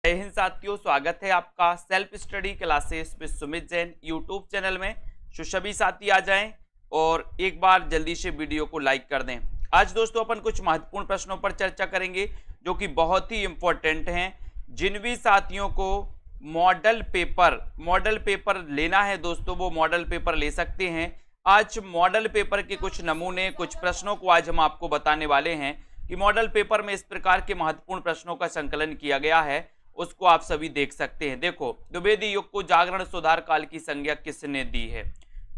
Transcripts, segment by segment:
जय हिंद साथियों, स्वागत है आपका self study classes with Sumit Jain YouTube channel में। तो सभी साथी आ जाएं और एक बार जल्दी से वीडियो को लाइक कर दें। आज दोस्तों अपन कुछ महत्वपूर्ण प्रश्नों पर चर्चा करेंगे जो कि बहुत ही इंपॉर्टेंट हैं। जिन भी साथियों को मॉडल पेपर लेना है दोस्तों, वो मॉडल पेपर ले सकते हैं। आज मॉडल पेपर के कुछ नमूने, कुछ प्रश्नों को आज हम आपको बताने वाले हैं कि मॉडल पेपर में इस प्रकार के महत्वपूर्ण प्रश्नों का संकलन किया गया है, उसको आप सभी देख सकते हैं। देखो, द्विवेदी युग को जागरण सुधार काल की संज्ञा किसने दी है?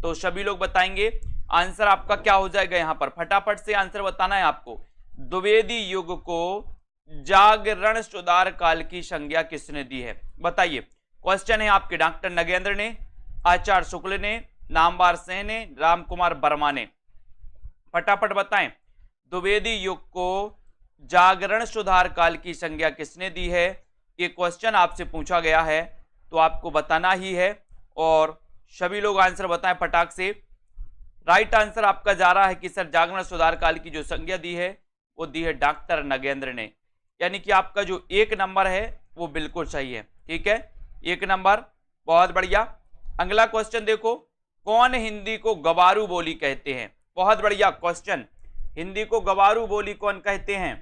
तो सभी लोग बताएंगे। आंसर आपका क्या हो जाएगा? यहां पर फटाफट से आंसर बताना है आपको। द्विवेदी युग को जागरण सुधार काल की संज्ञा किसने दी है? बताइए। क्वेश्चन है आपके डॉक्टर नगेंद्र ने, आचार्य शुक्ल ने, नामवर सेन ने, राम कुमार वर्मा ने। फटाफट बताएं, द्विवेदी युग को जागरण सुधार काल की संज्ञा किसने दी है? ये क्वेश्चन आपसे पूछा गया है तो आपको बताना ही है और सभी लोग आंसर बताएं फटाक से। राइट आंसर आपका जा रहा है कि सर जागरण सुधार काल की जो संज्ञा दी है वो दी है डॉक्टर नगेंद्र ने, यानी कि आपका जो एक नंबर है वो बिल्कुल सही है। ठीक है, एक नंबर, बहुत बढ़िया। अगला क्वेश्चन देखो, कौन हिंदी को गवारू बोली कहते हैं? बहुत बढ़िया क्वेश्चन। हिंदी को गवारू बोली कौन कहते हैं?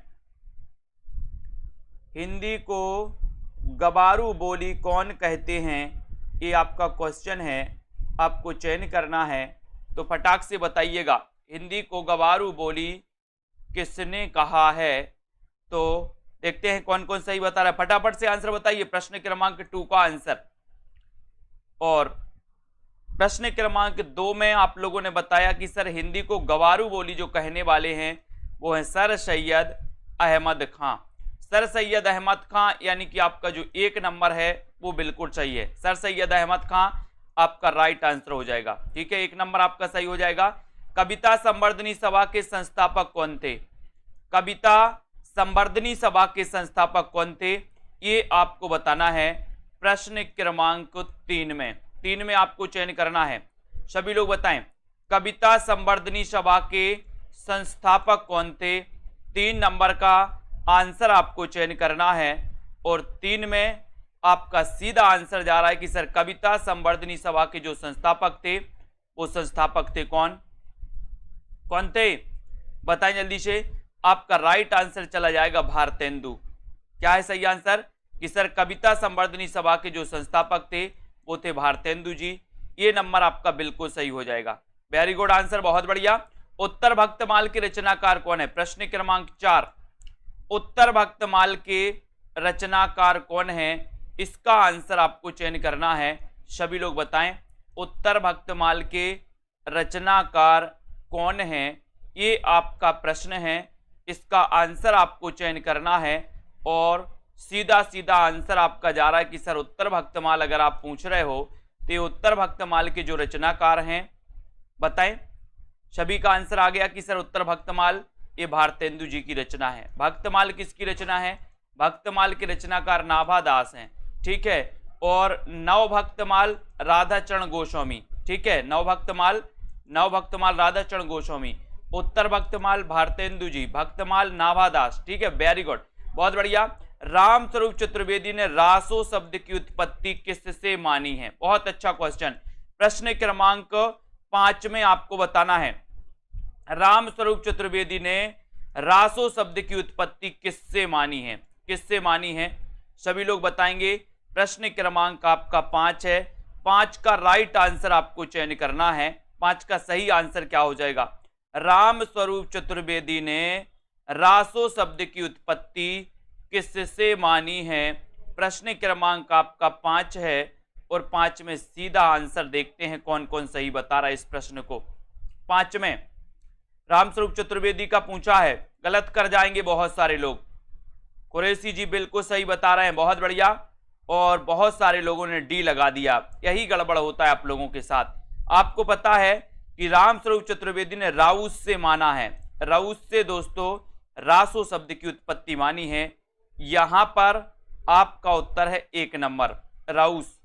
हिंदी को गवारू बोली कौन कहते हैं? ये आपका क्वेश्चन है, आपको चयन करना है तो फटाक से बताइएगा। हिंदी को गवारू बोली किसने कहा है? तो देखते हैं कौन कौन सही बता रहा है। फटाफट से आंसर बताइए प्रश्न क्रमांक 2 का आंसर। और प्रश्न क्रमांक 2 में आप लोगों ने बताया कि सर हिंदी को गवारू बोली जो कहने वाले हैं वो है सर सैयद अहमद खां। सर सैयद अहमद खां, यानी कि आपका जो एक नंबर है वो बिल्कुल सही है। सर सैयद अहमद खां आपका राइट आंसर हो जाएगा। ठीक है, एक नंबर आपका सही हो जाएगा। कविता संवर्धनी सभा के संस्थापक कौन थे? कविता संवर्धनी सभा के संस्थापक कौन थे? ये आपको बताना है प्रश्न क्रमांक 3 में आपको चयन करना है। सभी लोग बताएं, कविता संवर्धनी सभा के संस्थापक कौन थे? 3 नंबर का आंसर आपको चयन करना है और 3 में आपका सीधा आंसर जा रहा है कि सर कविता संवर्धनी सभा के जो संस्थापक थे वो संस्थापक थे कौन कौन थे? बताएं जल्दी से। आपका राइट आंसर चला जाएगा भारतेंदु। क्या है सही आंसर? कि सर कविता संवर्धनी सभा के जो संस्थापक थे वो थे भारतेंदु जी। ये नंबर आपका बिल्कुल सही हो जाएगा। वेरी गुड आंसर, बहुत बढ़िया। उत्तर भक्तमाल के रचनाकार कौन है? प्रश्न क्रमांक 4, उत्तर भक्तमाल के रचनाकार कौन है? इसका आंसर आपको चयन करना है। सभी लोग बताएं, उत्तर भक्तमाल के रचनाकार कौन है? ये आपका प्रश्न है, इसका आंसर आपको चयन करना है और सीधा सीधा आंसर आपका जा रहा है कि सर उत्तर भक्तमाल अगर आप पूछ रहे हो तो उत्तर भक्तमाल के जो रचनाकार हैं बताएं। सभी का आंसर आ गया कि सर उत्तर भक्तमाल ये भारतेंदु जी की रचना है। भक्तमाल किसकी रचना है? भक्तमाल के रचनाकार नाभादास हैं। ठीक है, और नवभक्तमाल राधाचरण गोस्वामी। ठीक है, नवभक्तमाल राधाचरण गोस्वामी। उत्तर भक्तमाल भारतेंदु जी, भक्तमाल नाभादास। ठीक है, वेरी गुड, बहुत बढ़िया। राम स्वरूप चतुर्वेदी ने रासो शब्द की उत्पत्ति किससे मानी है? बहुत अच्छा क्वेश्चन। प्रश्न क्रमांक 5 में आपको बताना है राम स्वरूप चतुर्वेदी ने रासो शब्द की उत्पत्ति किससे मानी है? किससे मानी है? सभी लोग बताएंगे। प्रश्न क्रमांक आपका 5 है। 5 का राइट आंसर आपको चयन करना है। 5 का सही आंसर क्या हो जाएगा? राम स्वरूप चतुर्वेदी ने रासो शब्द की उत्पत्ति किससे मानी है? प्रश्न क्रमांक आपका 5 है और 5 में सीधा आंसर देखते हैं कौन कौन सही बता रहा है इस प्रश्न को। 5 में राम स्वरूप चतुर्वेदी का पूछा है, गलत कर जाएंगे बहुत सारे लोग। कुरैशी जी बिल्कुल सही बता रहे हैं, बहुत बढ़िया। और बहुत सारे लोगों ने डी लगा दिया, यही गड़बड़ होता है आप लोगों के साथ। आपको पता है कि राम स्वरूप चतुर्वेदी ने राउस से माना है। राउस से दोस्तों रासो शब्द की उत्पत्ति मानी है। यहां पर आपका उत्तर है 1 नंबर, राउस।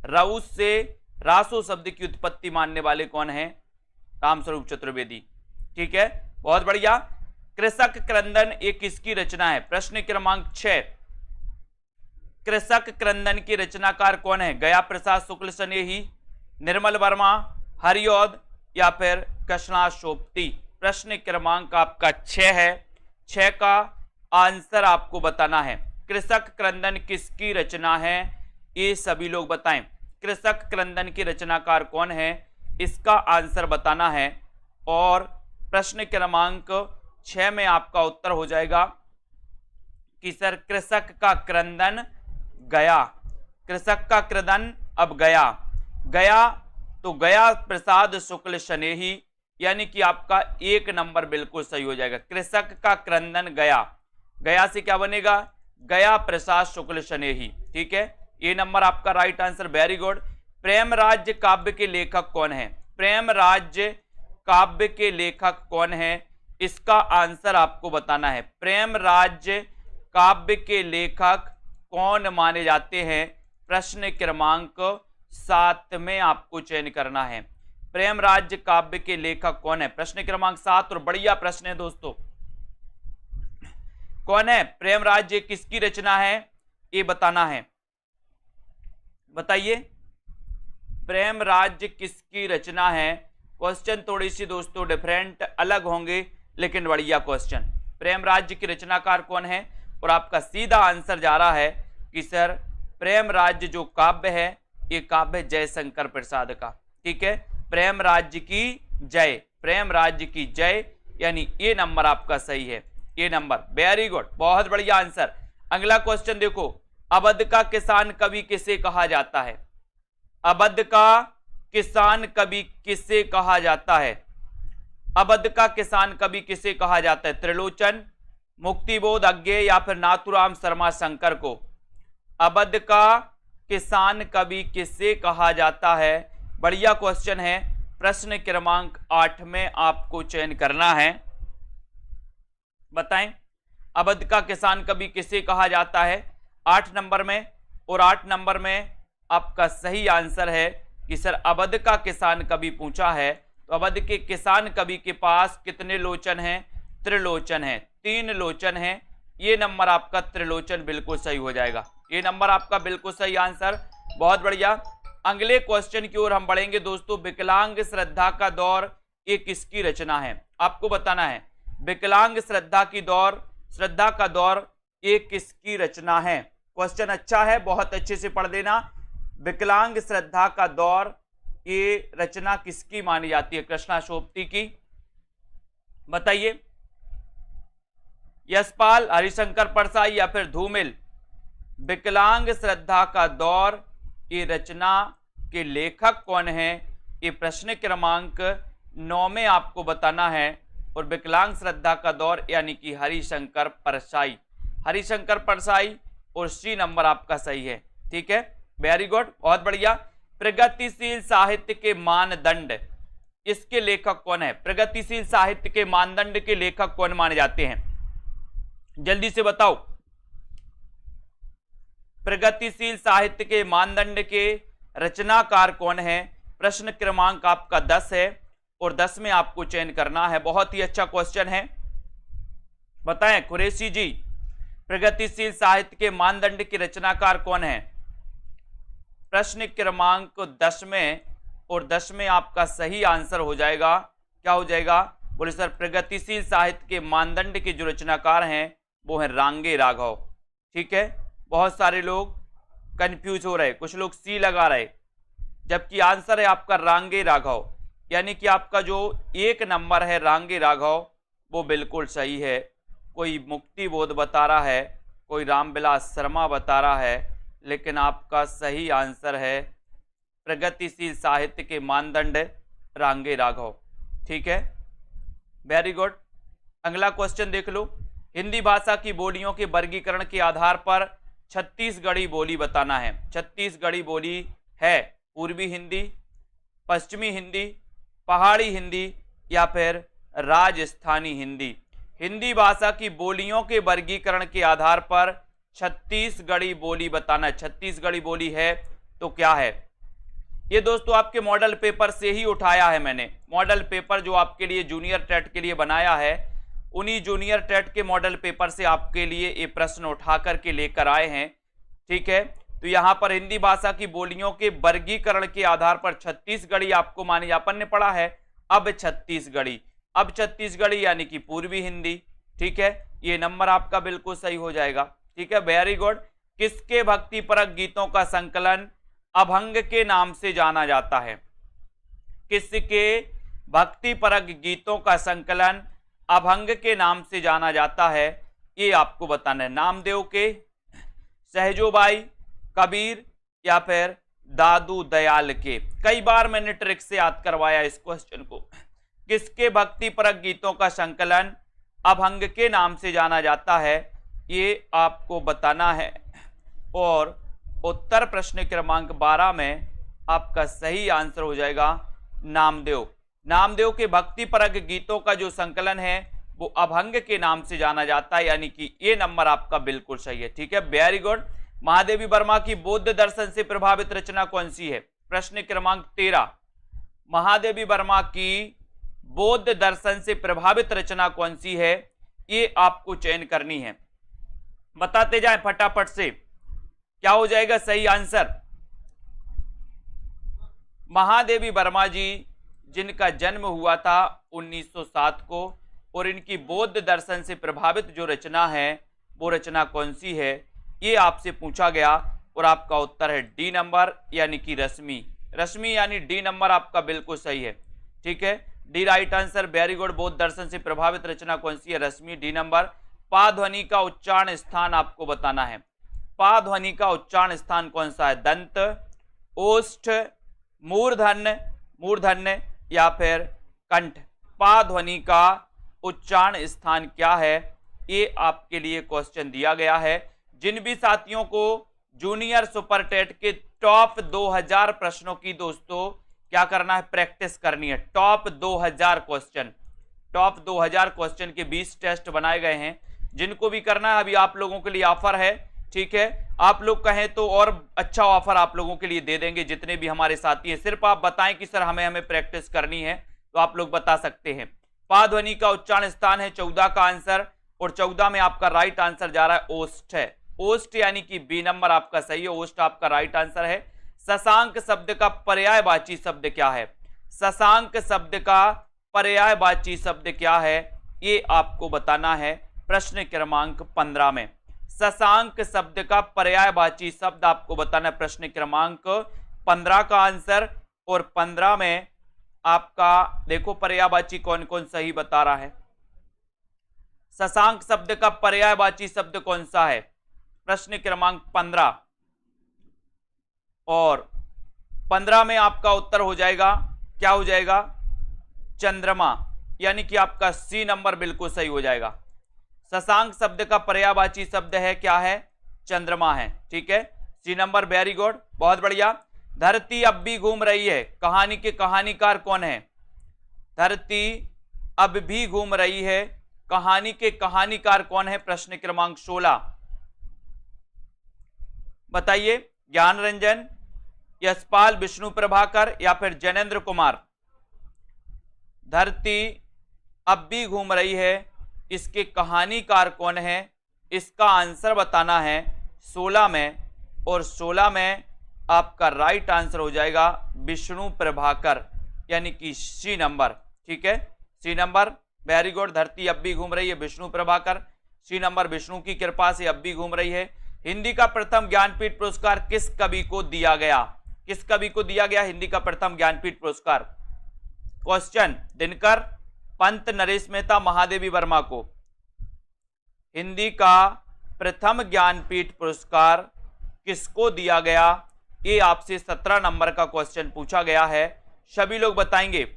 राउस से रासो शब्द की उत्पत्ति मानने वाले कौन है? राम स्वरूप चतुर्वेदी। ठीक है, बहुत बढ़िया। कृषक क्रंदन एक किसकी रचना है? प्रश्न क्रमांक 6, कृषक क्रंदन की रचनाकार कौन है? गया प्रसाद शुक्ल स्नेही, निर्मल वर्मा, हरिऔध या फिर कृष्णाशोपति। प्रश्न क्रमांक आपका 6 है। 6 का आंसर आपको बताना है। कृषक क्रंदन किसकी रचना है? ये सभी लोग बताएं। कृषक क्रंदन की रचनाकार कौन है? इसका आंसर बताना है। और प्रश्न क्रमांक 6 में आपका उत्तर हो जाएगा कि सर कृषक का क्रंदन गया। कृषक का क्रंदन अब गया। गया तो गया प्रसाद शुक्ल स्नेही, यानी कि आपका 1 नंबर बिल्कुल सही हो जाएगा। कृषक का क्रंदन गया, गया से क्या बनेगा? गया प्रसाद शुक्ल स्नेही। ठीक है, ये नंबर आपका राइट आंसर। Very good. प्रेम राज्य काव्य के लेखक कौन है? प्रेम राज्य काव्य के लेखक कौन है? इसका आंसर आपको बताना है। प्रेम राज्य काव्य के लेखक कौन माने जाते हैं? प्रश्न क्रमांक 7 में आपको चयन करना है। प्रेम राज्य काव्य के लेखक कौन है? प्रश्न क्रमांक 7 और बढ़िया प्रश्न है दोस्तों। कौन है? प्रेम राज्य किसकी रचना है? ये बताना है। बताइए, प्रेम राज्य किसकी रचना है? क्वेश्चन थोड़ी सी दोस्तों डिफरेंट अलग होंगे, लेकिन बढ़िया क्वेश्चन। प्रेम राज्य की रचनाकार कौन है? और आपका सीधा आंसर जा रहा है कि सर प्रेम राज्य जो काव्य है, ये काव्य जयशंकर प्रसाद का। ठीक है, प्रेम राज्य की जय, प्रेम राज्य की जय, यानी ये नंबर आपका सही है। ये नंबर, वेरी गुड, बहुत बढ़िया आंसर। अगला क्वेश्चन देखो, अवध का किसान कवि किसे कहा जाता है? अवध का किसान कवि किसे कहा जाता है? अवध का किसान कवि किसे कहा जाता है? त्रिलोचन, मुक्तिबोध अज्ञेय या फिर नाथुराम शर्मा शंकर को? अवध का किसान कवि किसे कहा जाता है? बढ़िया क्वेश्चन है। प्रश्न क्रमांक 8 में आपको चयन करना है। बताएं, अवध का किसान कवि किसे कहा जाता है 8 नंबर में? और 8 नंबर में आपका सही आंसर है कि सर अवध का किसान कवि पूछा है, तो अवध के किसान कवि के पास कितने लोचन हैं? त्रिलोचन है, 3 लोचन हैं। ये नंबर आपका त्रिलोचन बिल्कुल सही हो जाएगा। ये नंबर आपका बिल्कुल सही आंसर, बहुत बढ़िया। अगले क्वेश्चन की ओर हम बढ़ेंगे दोस्तों। विकलांग श्रद्धा का दौर, ये किसकी रचना है? आपको बताना है। विकलांग श्रद्धा का दौर ये किसकी रचना है? क्वेश्चन अच्छा है, बहुत अच्छे से पढ़ देना। विकलांग श्रद्धा का दौर ये रचना किसकी मानी जाती है? कृष्णाशोपति की। बताइए, यशपाल, हरिशंकर परसाई या फिर धूमिल? विकलांग श्रद्धा का दौर ये रचना के लेखक कौन है? ये प्रश्न क्रमांक 9 में आपको बताना है। और विकलांग श्रद्धा का दौर यानी कि हरिशंकर परसाई, हरिशंकर परसाई, और सी नंबर आपका सही है। ठीक है, वेरी गुड, बहुत बढ़िया। प्रगतिशील साहित्य के मानदंड, इसके लेखक कौन है? प्रगतिशील साहित्य के मानदंड के लेखक कौन माने जाते हैं? जल्दी से बताओ। प्रगतिशील साहित्य के मानदंड के रचनाकार कौन है? प्रश्न क्रमांक आपका 10 है और 10 में आपको चयन करना है। बहुत ही अच्छा क्वेश्चन है। बताएं कुरैशी जी, प्रगतिशील साहित्य के मानदंड के रचनाकार कौन है? प्रश्न क्रमांक 10 में, और 10 में आपका सही आंसर हो जाएगा, क्या हो जाएगा? बोले सर प्रगतिशील साहित्य के मानदंड के जो रचनाकार हैं वो है रांगे राघव। ठीक है, बहुत सारे लोग कंफ्यूज हो रहे, कुछ लोग सी लगा रहे, जबकि आंसर है आपका रांगे राघव। यानी कि आपका जो 1 नंबर है रांगे राघव वो बिल्कुल सही है। कोई मुक्तिबोध बता रहा है, कोई रामविलास शर्मा बता रहा है, लेकिन आपका सही आंसर है प्रगतिशील साहित्य के मानदंड रांगे राघव। ठीक है, वेरी गुड। अगला क्वेश्चन देख लो। हिंदी भाषा की बोलियों के वर्गीकरण के आधार पर छत्तीसगढ़ी बोली बताना है। छत्तीसगढ़ी बोली है पूर्वी हिंदी, पश्चिमी हिंदी, पहाड़ी हिंदी या फिर राजस्थानी हिंदी। हिंदी भाषा की बोलियों के वर्गीकरण के आधार पर छत्तीसगढ़ी बोली बताना है। छत्तीसगढ़ी बोली है तो क्या है? ये दोस्तों आपके मॉडल पेपर से ही उठाया है मैंने। मॉडल पेपर जो आपके लिए जूनियर टेट के लिए बनाया है, उन्हीं जूनियर टेट के मॉडल पेपर से आपके लिए ये प्रश्न उठा करके लेकर आए हैं। ठीक है। तो यहां पर हिंदी भाषा की बोलियों के वर्गीकरण के आधार पर छत्तीसगढ़ी आपको मानी, अपन ने पढ़ा है अब छत्तीसगढ़ी, अब छत्तीसगढ़ी यानी कि पूर्वी हिंदी, ठीक है। ये नंबर आपका बिल्कुल सही हो जाएगा, ठीक है, वेरी गुड। किसके भक्तिपरक गीतों का संकलन अभंग के नाम से जाना जाता है? किसके भक्तिपरक गीतों का संकलन अभंग के नाम से जाना जाता है? ये आपको बताना है। नामदेव के, सहजोबाई, कबीर या फिर दादू दयाल के? कई बार मैंने ट्रिक से याद करवाया इस क्वेश्चन को। किसके भक्तिपरक गीतों का संकलन अभंग के नाम से जाना जाता है, ये आपको बताना है। और उत्तर प्रश्न क्रमांक 12 में आपका सही आंसर हो जाएगा नामदेव। नामदेव के भक्तिपरक गीतों का जो संकलन है वो अभंग के नाम से जाना जाता है, यानी कि ये नंबर आपका बिल्कुल सही है, ठीक है, वेरी गुड। महादेवी वर्मा की बौद्ध दर्शन से प्रभावित रचना कौन सी है? प्रश्न क्रमांक 13, महादेवी वर्मा की बौद्ध दर्शन से प्रभावित रचना कौन सी है? ये आपको चयन करनी है। बताते जाएं फटाफट से, क्या हो जाएगा सही आंसर? महादेवी वर्मा जी जिनका जन्म हुआ था 1907 को, और इनकी बौद्ध दर्शन से प्रभावित जो रचना है वो रचना कौन सी है, ये आपसे पूछा गया। और आपका उत्तर है डी नंबर, यानी कि रश्मि। रश्मि यानी डी नंबर आपका बिल्कुल सही है, ठीक है, D right answer, very good. बौद्ध दर्शन से प्रभावित रचना कौन सी है? रश्मि, डी नंबर। पा ध्वनि का उच्चारण स्थान आपको बताना है। पा ध्वनि का उच्चारण स्थान कौन सा है? दंत, ओष्ठ, मूर्धन्य, मूर्धन्य या फिर कंठ? पा ध्वनि का उच्चारण स्थान क्या है? ये आपके लिए क्वेश्चन दिया गया है। जिन भी साथियों को जूनियर सुपर टेट के टॉप 2000 प्रश्नों की दोस्तों क्या करना है, प्रैक्टिस करनी है। टॉप 2000 क्वेश्चन, टॉप 2000 क्वेश्चन के 20 टेस्ट बनाए गए हैं, जिनको भी करना है अभी आप लोगों के लिए ऑफर है, ठीक है। आप लोग कहें तो और अच्छा ऑफर आप लोगों के लिए दे देंगे, जितने भी हमारे साथी हैं। सिर्फ आप बताएं कि सर हमें प्रैक्टिस करनी है, तो आप लोग बता सकते हैं। पा ध्वनि का उच्चारण स्थान है 14 का आंसर, और 14 में आपका राइट आंसर जा रहा है ओष्ठ है। ओष्ठ यानी कि बी नंबर आपका सही है, ओष्ठ आपका राइट आंसर है। शशांक शब्द का पर्यायवाची शब्द क्या है? शशांक शब्द का पर्यायवाची शब्द क्या है, ये आपको बताना है प्रश्न क्रमांक 15 में। शशांक शब्द का पर्यायवाची शब्द आपको बताना है प्रश्न क्रमांक 15 का आंसर। और 15 में आपका देखो पर्यायवाची कौन कौन सही बता रहा है। शशांक शब्द का पर्यायवाची शब्द कौन सा है? प्रश्न क्रमांक 15, और 15 में आपका उत्तर हो जाएगा, क्या हो जाएगा? चंद्रमा, यानी कि आपका सी नंबर बिल्कुल सही हो जाएगा। शशांक शब्द का पर्यायवाची शब्द है क्या है? चंद्रमा है, ठीक है, सी नंबर, वेरी गुड, बहुत बढ़िया। धरती अब भी घूम रही है, कहानी के कहानीकार कौन है? धरती अब भी घूम रही है, कहानी के कहानीकार कौन है? प्रश्न क्रमांक 16 बताइए। ज्ञान रंजन, यशपाल, विष्णु प्रभाकर या फिर जैनेन्द्र कुमार? धरती अब भी घूम रही है, इसके कहानीकार कौन है? इसका आंसर बताना है 16 में, और 16 में आपका राइट आंसर हो जाएगा विष्णु प्रभाकर, यानी कि सी नंबर, ठीक है, सी नंबर, वेरी गुड। धरती अब भी घूम रही है, विष्णु प्रभाकर, सी नंबर, विष्णु की कृपा से अब भी घूम रही है। हिंदी का प्रथम ज्ञानपीठ पुरस्कार किस कवि को दिया गया? किस कवि को दिया गया हिंदी का प्रथम ज्ञानपीठ पुरस्कार? क्वेश्चन, दिनकर, पंत, नरेश मेहता, महादेवी वर्मा को। हिंदी का प्रथम ज्ञानपीठ पुरस्कार किसको दिया गया? ये आपसे 17 नंबर का क्वेश्चन पूछा गया है, सभी लोग बताएंगे।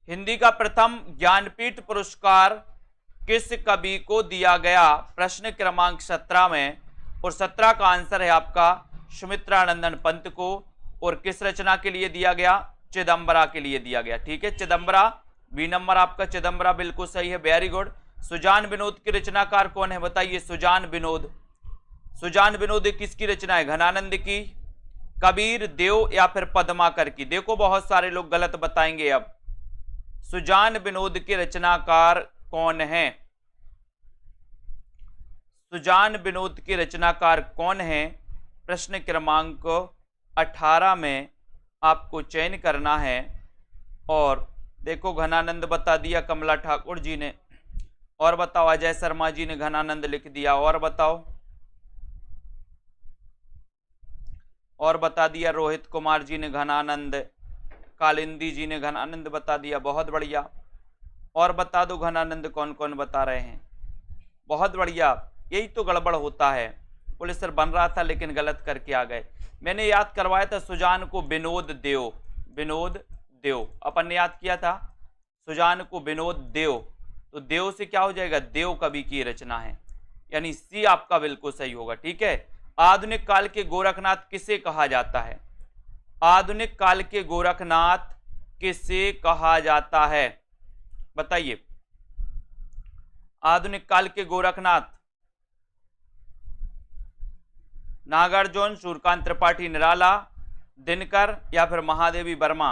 हिंदी का प्रथम ज्ञानपीठ पुरस्कार किस कवि को दिया गया? प्रश्न क्रमांक 17 में, और 17 का आंसर है आपका सुमित्रानंदन पंत को। और किस रचना के लिए दिया गया? चिदंबरा के लिए दिया गया, ठीक है, चिदंबरा, बी नंबर आपका चिदंबरा बिल्कुल सही है, वेरी गुड। सुजान विनोद की रचनाकार कौन है? बताइए। सुजान विनोद, सुजान विनोद किसकी रचना है? घनानंद की, कबीर, देव या फिर पद्माकर की। देखो बहुत सारे लोग गलत बताएंगे। अब सुजान विनोद के रचनाकार कौन है? सुजान विनोद के रचनाकार कौन है? प्रश्न क्रमांक 18 में आपको चयन करना है। और देखो घनानंद बता दिया कमला ठाकुर जी ने। और बताओ, अजय शर्मा जी ने घनानंद लिख दिया। और बताओ, और बता दिया रोहित कुमार जी ने घनानंद, कालिंदी जी ने घनानंद बता दिया। बहुत बढ़िया। और बता दो घनानंद कौन कौन बता रहे हैं। बहुत बढ़िया। यही तो गड़बड़ होता है। पुलिस सर बन रहा था लेकिन गलत करके आ गए। मैंने याद करवाया था सुजान को विनोद देव, विनोद देव अपन ने याद किया था। सुजान को विनोद देव, तो देव से क्या हो जाएगा? देव कवि की रचना है, यानी सी आपका बिल्कुल सही होगा। ठीक है। आधुनिक काल के गोरखनाथ किसे कहा जाता है? आधुनिक काल के गोरखनाथ किसे कहा जाता है? बताइए। आधुनिक काल के गोरखनाथ, नागार्जुन, सूर्यकांत त्रिपाठी निराला, दिनकर या फिर महादेवी वर्मा?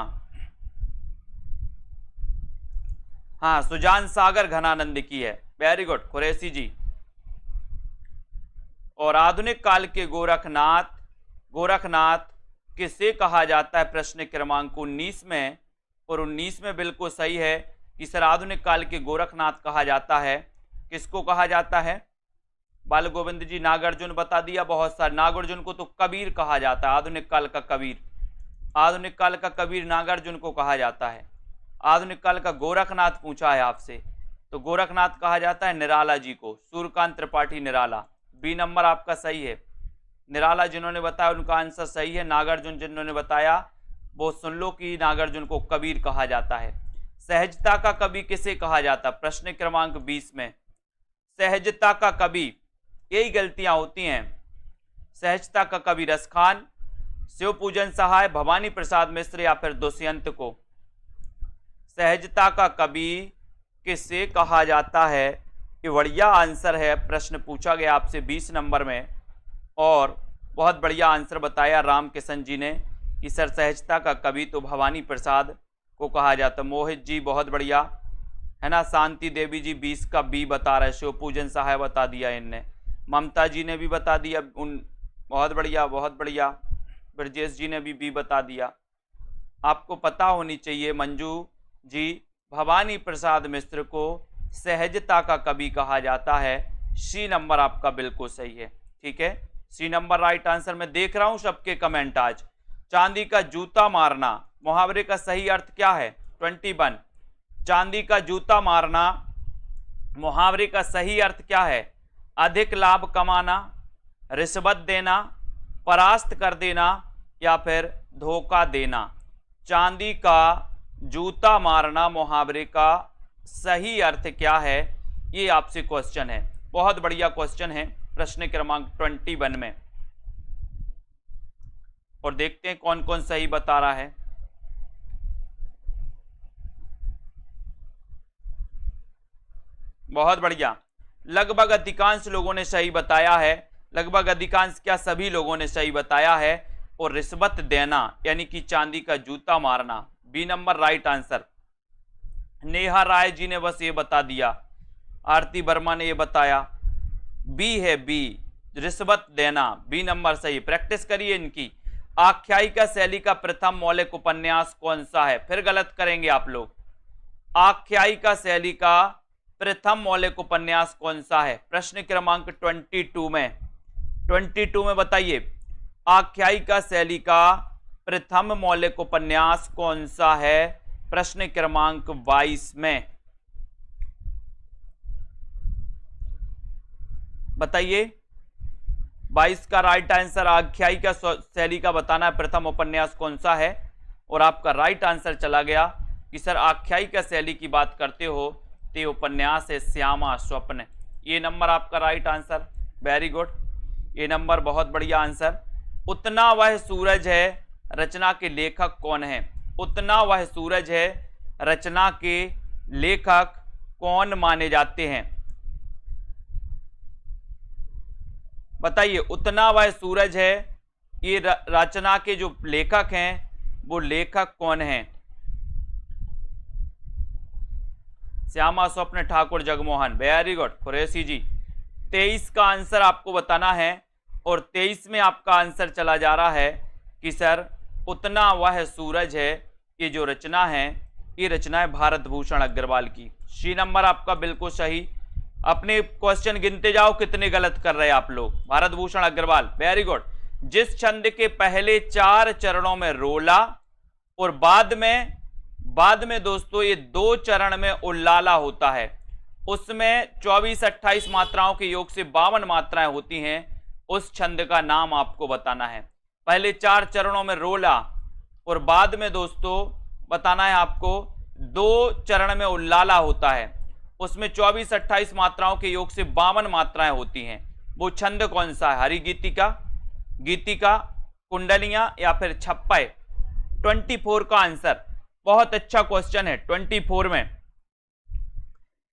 हाँ, सुजान सागर घनानंद की है। वेरी गुड कुरैशी जी। और आधुनिक काल के गोरखनाथ, गोरखनाथ किसे कहा जाता है? प्रश्न क्रमांक 19 में। और 19 में बिल्कुल सही है कि सर आधुनिक काल के गोरखनाथ कहा जाता है। किसको कहा जाता है? बाल गोविंद जी, नागार्जुन बता दिया। बहुत सारे। नागार्जुन को तो कबीर कहा जाता है, आधुनिक काल का कबीर। आधुनिक काल का कबीर नागार्जुन को कहा जाता है। आधुनिक काल का गोरखनाथ पूछा है आपसे, तो गोरखनाथ कहा जाता है निराला जी को, सूर्यकांत त्रिपाठी निराला। बी नंबर आपका सही है। निराला जिन्होंने बताया उनका आंसर सही है। नागार्जुन जिन्होंने बताया वो सुन लो कि नागार्जुन को कबीर कहा जाता है। सहजता का कवि किसे कहा जाता? प्रश्न क्रमांक 20 में। सहजता का कवि, यही गलतियां होती हैं। सहजता का कवि रसखान, शिवपूजन सहाय, भवानी प्रसाद मिश्र या फिर दुष्यंत को? सहजता का कवि किसे कहा जाता है? ये बढ़िया आंसर है। प्रश्न पूछा गया आपसे 20 नंबर में और बहुत बढ़िया आंसर बताया राम किशन जी ने कि सर सहजता का कवि तो भवानी प्रसाद को कहा जाता। मोहित जी बहुत बढ़िया है ना। शांति देवी जी 20 का बी बता रहे। शिवपूजन सहाय बता दिया इनने। ममता जी ने भी बता दिया उन। बहुत बढ़िया, बहुत बढ़िया। ब्रजेश जी ने भी बी बता दिया। आपको पता होनी चाहिए मंजू जी, भवानी प्रसाद मिश्र को सहजता का कवि कहा जाता है। सी नंबर आपका बिल्कुल सही है। ठीक है, सी नंबर राइट आंसर। मैं देख रहा हूं सबके कमेंट आज। चांदी का जूता मारना मुहावरे का सही अर्थ क्या है? 21। चांदी का जूता मारना मुहावरे का सही अर्थ क्या है? अधिक लाभ कमाना, रिश्वत देना, परास्त कर देना या फिर धोखा देना? चांदी का जूता मारना मुहावरे का सही अर्थ क्या है? ये आपसे क्वेश्चन है। बहुत बढ़िया क्वेश्चन है प्रश्न क्रमांक 21 में। और देखते हैं कौन कौन सही बता रहा है। बहुत बढ़िया। लगभग अधिकांश लोगों ने सही बताया है। लगभग अधिकांश क्या, सभी लोगों ने सही बताया है। और रिश्वत देना यानी कि चांदी का जूता मारना, B number right answer. Neha Rai ji ने बस ये बता दिया। आरती वर्मा ने ये बताया। बी है, बी रिश्वत देना, बी नंबर सही। प्रैक्टिस करिए इनकी। आख्यायिका शैली का प्रथम मौलिक उपन्यास कौन सा है? फिर गलत करेंगे आप लोग। आख्यायिका शैली का प्रथम मौलिक उपन्यास कौन सा है? प्रश्न क्रमांक 22 में। 22 में बताइए आख्यायिका शैली का प्रथम मौलिक उपन्यास कौन सा है? प्रश्न क्रमांक 22 में बताइए। 22 का राइट आंसर आख्यायिका शैली का बताना है प्रथम उपन्यास कौन सा है। और आपका राइट आंसर चला गया कि सर आख्यायिका शैली की बात करते हो तो उपन्यास है श्यामा स्वप्न। ये नंबर आपका राइट आंसर। वेरी गुड, ये नंबर बहुत बढ़िया आंसर। उतना वह सूरज है रचना के लेखक कौन है? उतना वह सूरज है रचना के लेखक कौन माने जाते हैं? बताइए। उतना वह सूरज है ये रचना के जो लेखक हैं वो लेखक कौन हैं? श्यामा स्वप्न ठाकुर जगमोहन, वेरी गुड कुरैशी जी। 23 का आंसर आपको बताना है और 23 में आपका आंसर चला जा रहा है कि सर उतना वह सूरज है। ये जो रचना है ये रचना है भारत भूषण अग्रवाल की। सी नंबर आपका बिल्कुल सही। अपने क्वेश्चन गिनते जाओ कितने गलत कर रहे हैं आप लोग। Bharat Bhushan Agarwal, very good. जिस छंद के पहले 4 चरणों में रोला और बाद में दोस्तों ये 2 चरण में उल्लाला होता है, उसमें 24-28 मात्राओं के योग से 52 मात्राएं होती हैं, उस छंद का नाम आपको बताना है। पहले 4 चरणों में रोला और बाद में दोस्तों बताना है आपको 2 चरण में उल्लाला होता है, उसमें 24-28 मात्राओं के योग से 52 मात्राएं होती हैं। वो छंद कौन सा है? हरि गीतिका, गीतिका, कुंडलियां या फिर छप्पय? 24 का आंसर। बहुत अच्छा क्वेश्चन है।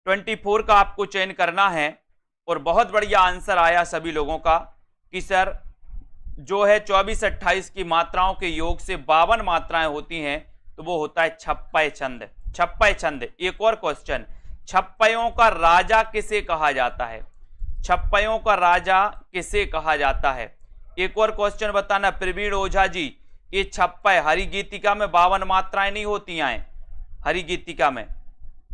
24 का आपको चयन करना है और बहुत बढ़िया आंसर आया सभी लोगों का कि सर जो है 24-28 की मात्राओं के योग से 52 मात्राएं होती हैं, तो वो होता है छप्पय छंद। छप्पय छंद। एक और क्वेश्चन, छप्पयों का राजा किसे कहा जाता है? छप्पयों का राजा किसे कहा जाता है? एक और क्वेश्चन बताना प्रवीण ओझा जी। ये छप्पय हरि गीतिका में 52 मात्राएं नहीं होती हैं, हरि गीतिका में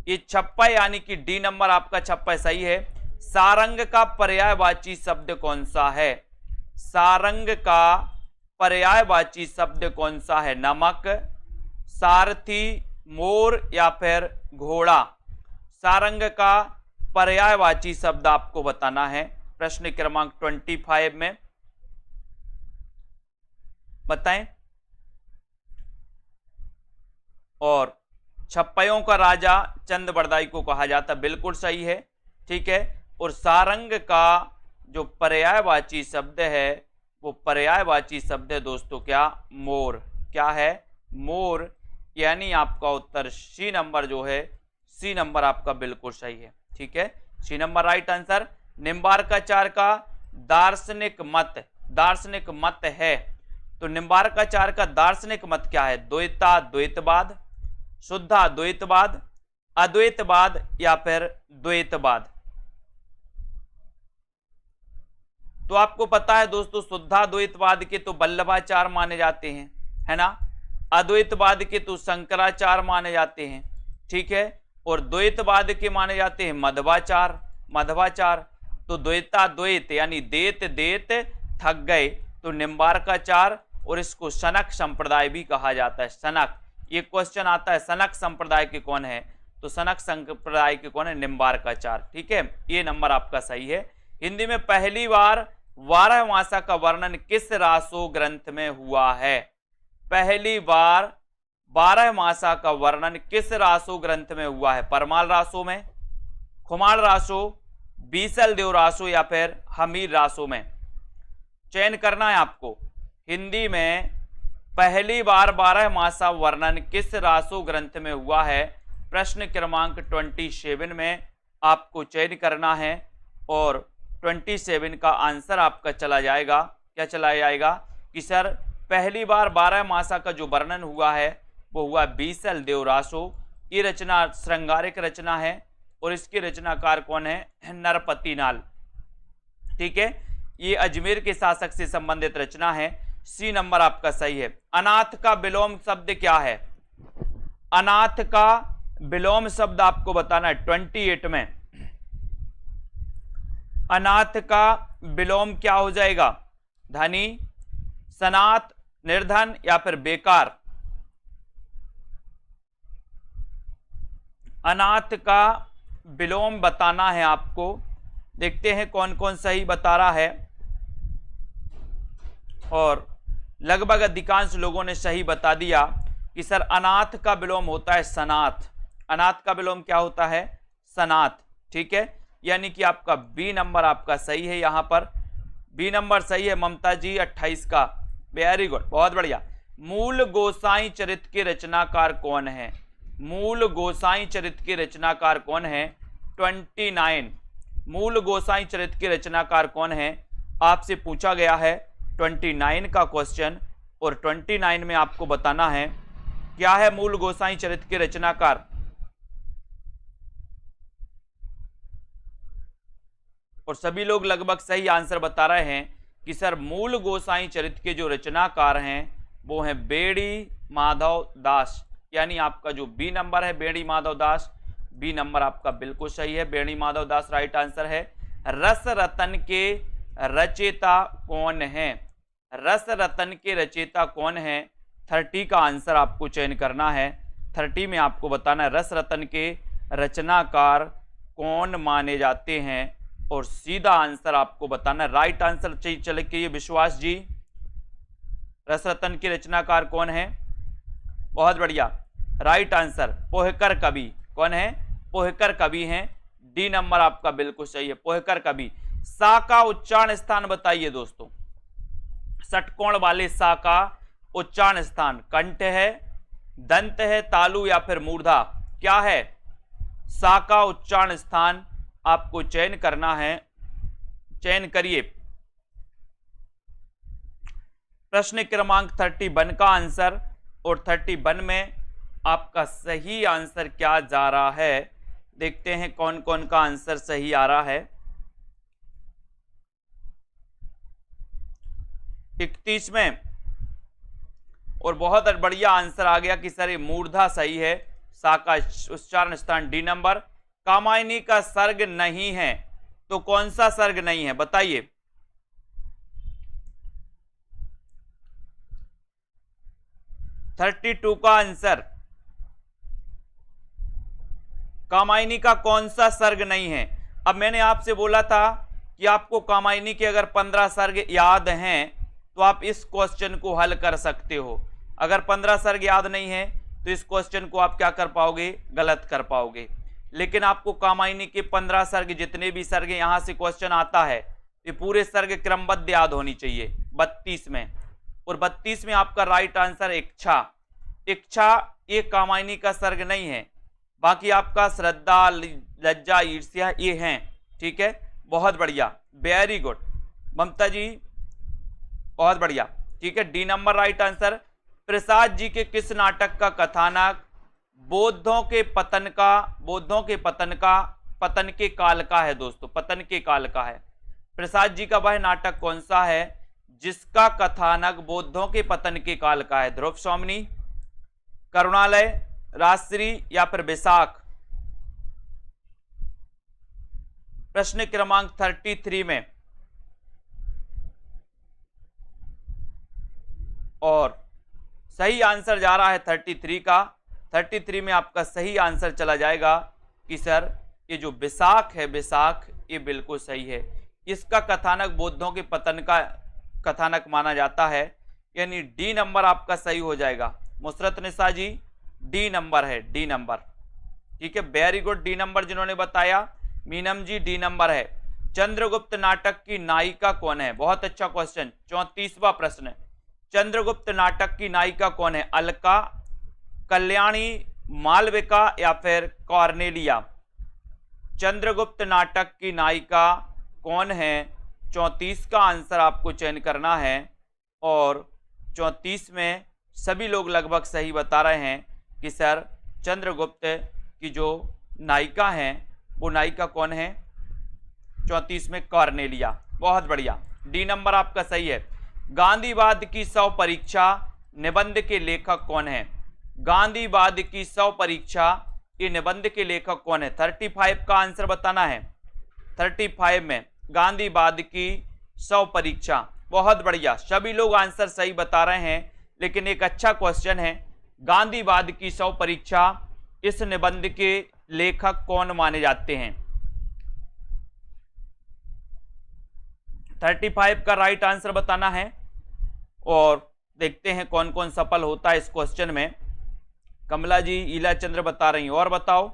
ये छप्पय यानी कि डी नंबर आपका छप्पय सही है। सारंग का पर्यायवाची शब्द कौन सा है? सारंग का पर्यायवाची शब्द कौन सा है? नमक, सारथी, मोर या फिर घोड़ा? सारंग का पर्यायवाची शब्द आपको बताना है प्रश्न क्रमांक 25 में, बताएं। और छप्पयों का राजा चंद बरदाई को कहा जाता, बिल्कुल सही है, ठीक है। और सारंग का जो पर्यायवाची शब्द है वो पर्यायवाची शब्द है दोस्तों क्या? मोर। क्या है? मोर। यानी आपका उत्तर सी नंबर जो है, सी नंबर आपका बिल्कुल सही है, ठीक है, C number right answer. Nimbarkacharya का दार्शनिक मत, दार्शनिक मत है, तो निम्बार्काचार्य का दार्शनिक मत क्या है? द्वैता द्वैतवाद, शुद्धा द्वैतवाद, अद्वैतवाद या फिर द्वैतवाद? तो आपको पता है दोस्तों शुद्धाद्वैतवाद के तो वल्लभाचार्य माने जाते हैं, है ना। अद्वैतवाद के तो शंकराचार्य माने जाते हैं, ठीक है। और द्वैतवाद के माने जाते हैं मध्वाचार्य, मध्वाचार्य। तो द्वैता द्वैत यानी देत देत थक गए, तो निम्बार्काचार्य, और इसको सनक संप्रदाय भी कहा जाता है। सनक, ये क्वेश्चन आता है सनक संप्रदाय के कौन है? तो सनक संप्रदाय के कौन है? निम्बार्काचार्य, ठीक है। ये नंबर आपका सही है। हिंदी में पहली बार 12 मासा का वर्णन किस रासो ग्रंथ में हुआ है? पहली बार 12 मासा का वर्णन किस रासो ग्रंथ में हुआ है? परमाल रासो में, खुमाल रासो, बीसल देव रासो या फिर हमीर रासो में? चयन करना है आपको। हिंदी में पहली बार 12 मासा वर्णन किस रासो ग्रंथ में हुआ है? प्रश्न क्रमांक 27 में आपको चयन करना है और 27 का आंसर आपका चला जाएगा, क्या चला जाएगा कि सर पहली बार 12 मासा का जो वर्णन हुआ है वो हुआ बीसल देव रासो। ये रचना श्रृंगारिक रचना है और इसके रचनाकार कौन है? नरपति नाल, ठीक है। ये अजमेर के शासक से संबंधित रचना है। सी नंबर आपका सही है। अनाथ का विलोम शब्द क्या है? अनाथ का विलोम शब्द आपको बताना है 28 में। अनाथ का विलोम क्या हो जाएगा? धनी, सनाथ, निर्धन या फिर बेकार? अनाथ का विलोम बताना है आपको। देखते हैं कौन कौन सही बता रहा है, और लगभग अधिकांश लोगों ने सही बता दिया कि सर अनाथ का विलोम होता है सनाथ। अनाथ का विलोम क्या होता है? सनाथ, ठीक है। यानी कि आपका बी नंबर आपका सही है। यहां पर बी नंबर सही है ममता जी 28 का, वेरी गुड, बहुत बढ़िया। मूल गोसाई चरित्र के रचनाकार कौन है? मूल गोसाई चरित्र के रचनाकार कौन है? 29। मूल गोसाई चरित्र के रचनाकार कौन है? आपसे पूछा गया है 29 का क्वेश्चन, और 29 में आपको बताना है क्या है मूल गोसाई चरित्र के रचनाकार। और सभी लोग लगभग सही आंसर बता रहे हैं कि सर मूल गोसाई चरित्र के जो रचनाकार हैं वो हैं बेड़ी माधव दास, यानी आपका जो बी नंबर है बेड़ी माधव दास, बी नंबर आपका बिल्कुल सही है, बेड़ी माधव दास राइट आंसर है। रस रतन के रचयिता कौन है, रस रतन के रचयिता कौन है, 30 का आंसर आपको चयन करना है। 30 में आपको बताना है रस रतन के रचनाकार कौन माने जाते हैं, और सीधा आंसर आपको बताना है। राइट आंसर चले के विश्वास जी, रस रतन के रचनाकार कौन है, बहुत बढ़िया राइट आंसर पोहकर कवि, कौन है, पोहकर कवि हैं, डी नंबर आपका बिल्कुल सही है, पोहकर कवि। सा का उच्चारण स्थान बताइए दोस्तों, षटकोण वाले सा का उच्चारण स्थान कंठ है, दंत है, तालु या फिर मूर्धा, क्या है, सा का उच्चारण स्थान आपको चयन करना है, चयन करिए। प्रश्न क्रमांक 31 का आंसर, और 31 में आपका सही आंसर क्या जा रहा है, देखते हैं कौन कौन का आंसर सही आ रहा है। 31 में और बहुत बढ़िया आंसर आ गया कि सर ये मूर्धा सही है, सा का उच्चारण स्थान डी नंबर। कामायनी का सर्ग नहीं है, तो कौन सा सर्ग नहीं है बताइए, थर्टी टू का आंसर, कामायनी का कौन सा सर्ग नहीं है। अब मैंने आपसे बोला था कि आपको कामायनी के अगर 15 सर्ग याद हैं तो आप इस क्वेश्चन को हल कर सकते हो, अगर 15 सर्ग याद नहीं है तो इस क्वेश्चन को आप क्या कर पाओगे, गलत कर पाओगे। लेकिन आपको कामायनी के 15 सर्ग, जितने भी सर्ग यहां से क्वेश्चन आता है, ये पूरे सर्ग क्रमबद्ध याद होनी चाहिए 32 में, और 32 में आपका राइट आंसर इच्छा, इच्छा ये कामायनी का सर्ग नहीं है, बाकी आपका श्रद्धा, लज्जा, ईर्ष्या ये हैं, ठीक है, बहुत बढ़िया, वेरी गुड ममता जी, बहुत बढ़िया, ठीक है, D number right answer. Prasad ji के किस नाटक का कथानक बौद्धों के पतन का पतन के काल का है दोस्तों, पतन के काल का है। प्रसाद जी का वह नाटक कौन सा है जिसका कथानक बौद्धों के पतन के काल का है, ध्रुव स्वामिनी, करुणालय, राजश्री या फिर बैसाख। प्रश्न क्रमांक 33 में, और सही आंसर जा रहा है 33 का, 33 में आपका सही आंसर चला जाएगा कि सर ये जो बैसाख है, बैसाख ये बिल्कुल सही है, इसका कथानक बौद्धों के पतन का कथानक माना जाता है, यानी डी नंबर आपका सही हो जाएगा। मुसरत निसा जी डी नंबर है, डी नंबर, ठीक है, वेरी गुड, डी नंबर जिन्होंने बताया। मीनम जी डी नंबर है। चंद्रगुप्त नाटक की नायिका कौन है, बहुत अच्छा क्वेश्चन, 34वां प्रश्न, चंद्रगुप्त नाटक की नायिका कौन है, अलका, कल्याणी, मालविका या फिर कॉर्नेलिया। चंद्रगुप्त नाटक की नायिका कौन है, 34 का आंसर आपको चयन करना है, और 34 में सभी लोग लगभग सही बता रहे हैं कि सर चंद्रगुप्त की जो नायिका हैं वो नायिका कौन है, 34 में कॉर्नेलिया, बहुत बढ़िया, डी नंबर आपका सही है। गांधीवाद की 100 परीक्षा निबंध के लेखक कौन है, गांधीवाद की 100 परीक्षा ये निबंध के लेखक कौन है, 35 का आंसर बताना है। 35 में गांधीवाद की 100 परीक्षा, बहुत बढ़िया, सभी लोग आंसर सही बता रहे हैं, लेकिन एक अच्छा क्वेश्चन है, गांधीवाद की 100 परीक्षा इस निबंध के लेखक कौन माने जाते हैं। 35 का राइट आंसर बताना है, और देखते हैं कौन कौन सफल होता है इस क्वेश्चन में। कमला जी, ईला चंद्र बता रही हैं, और बताओ,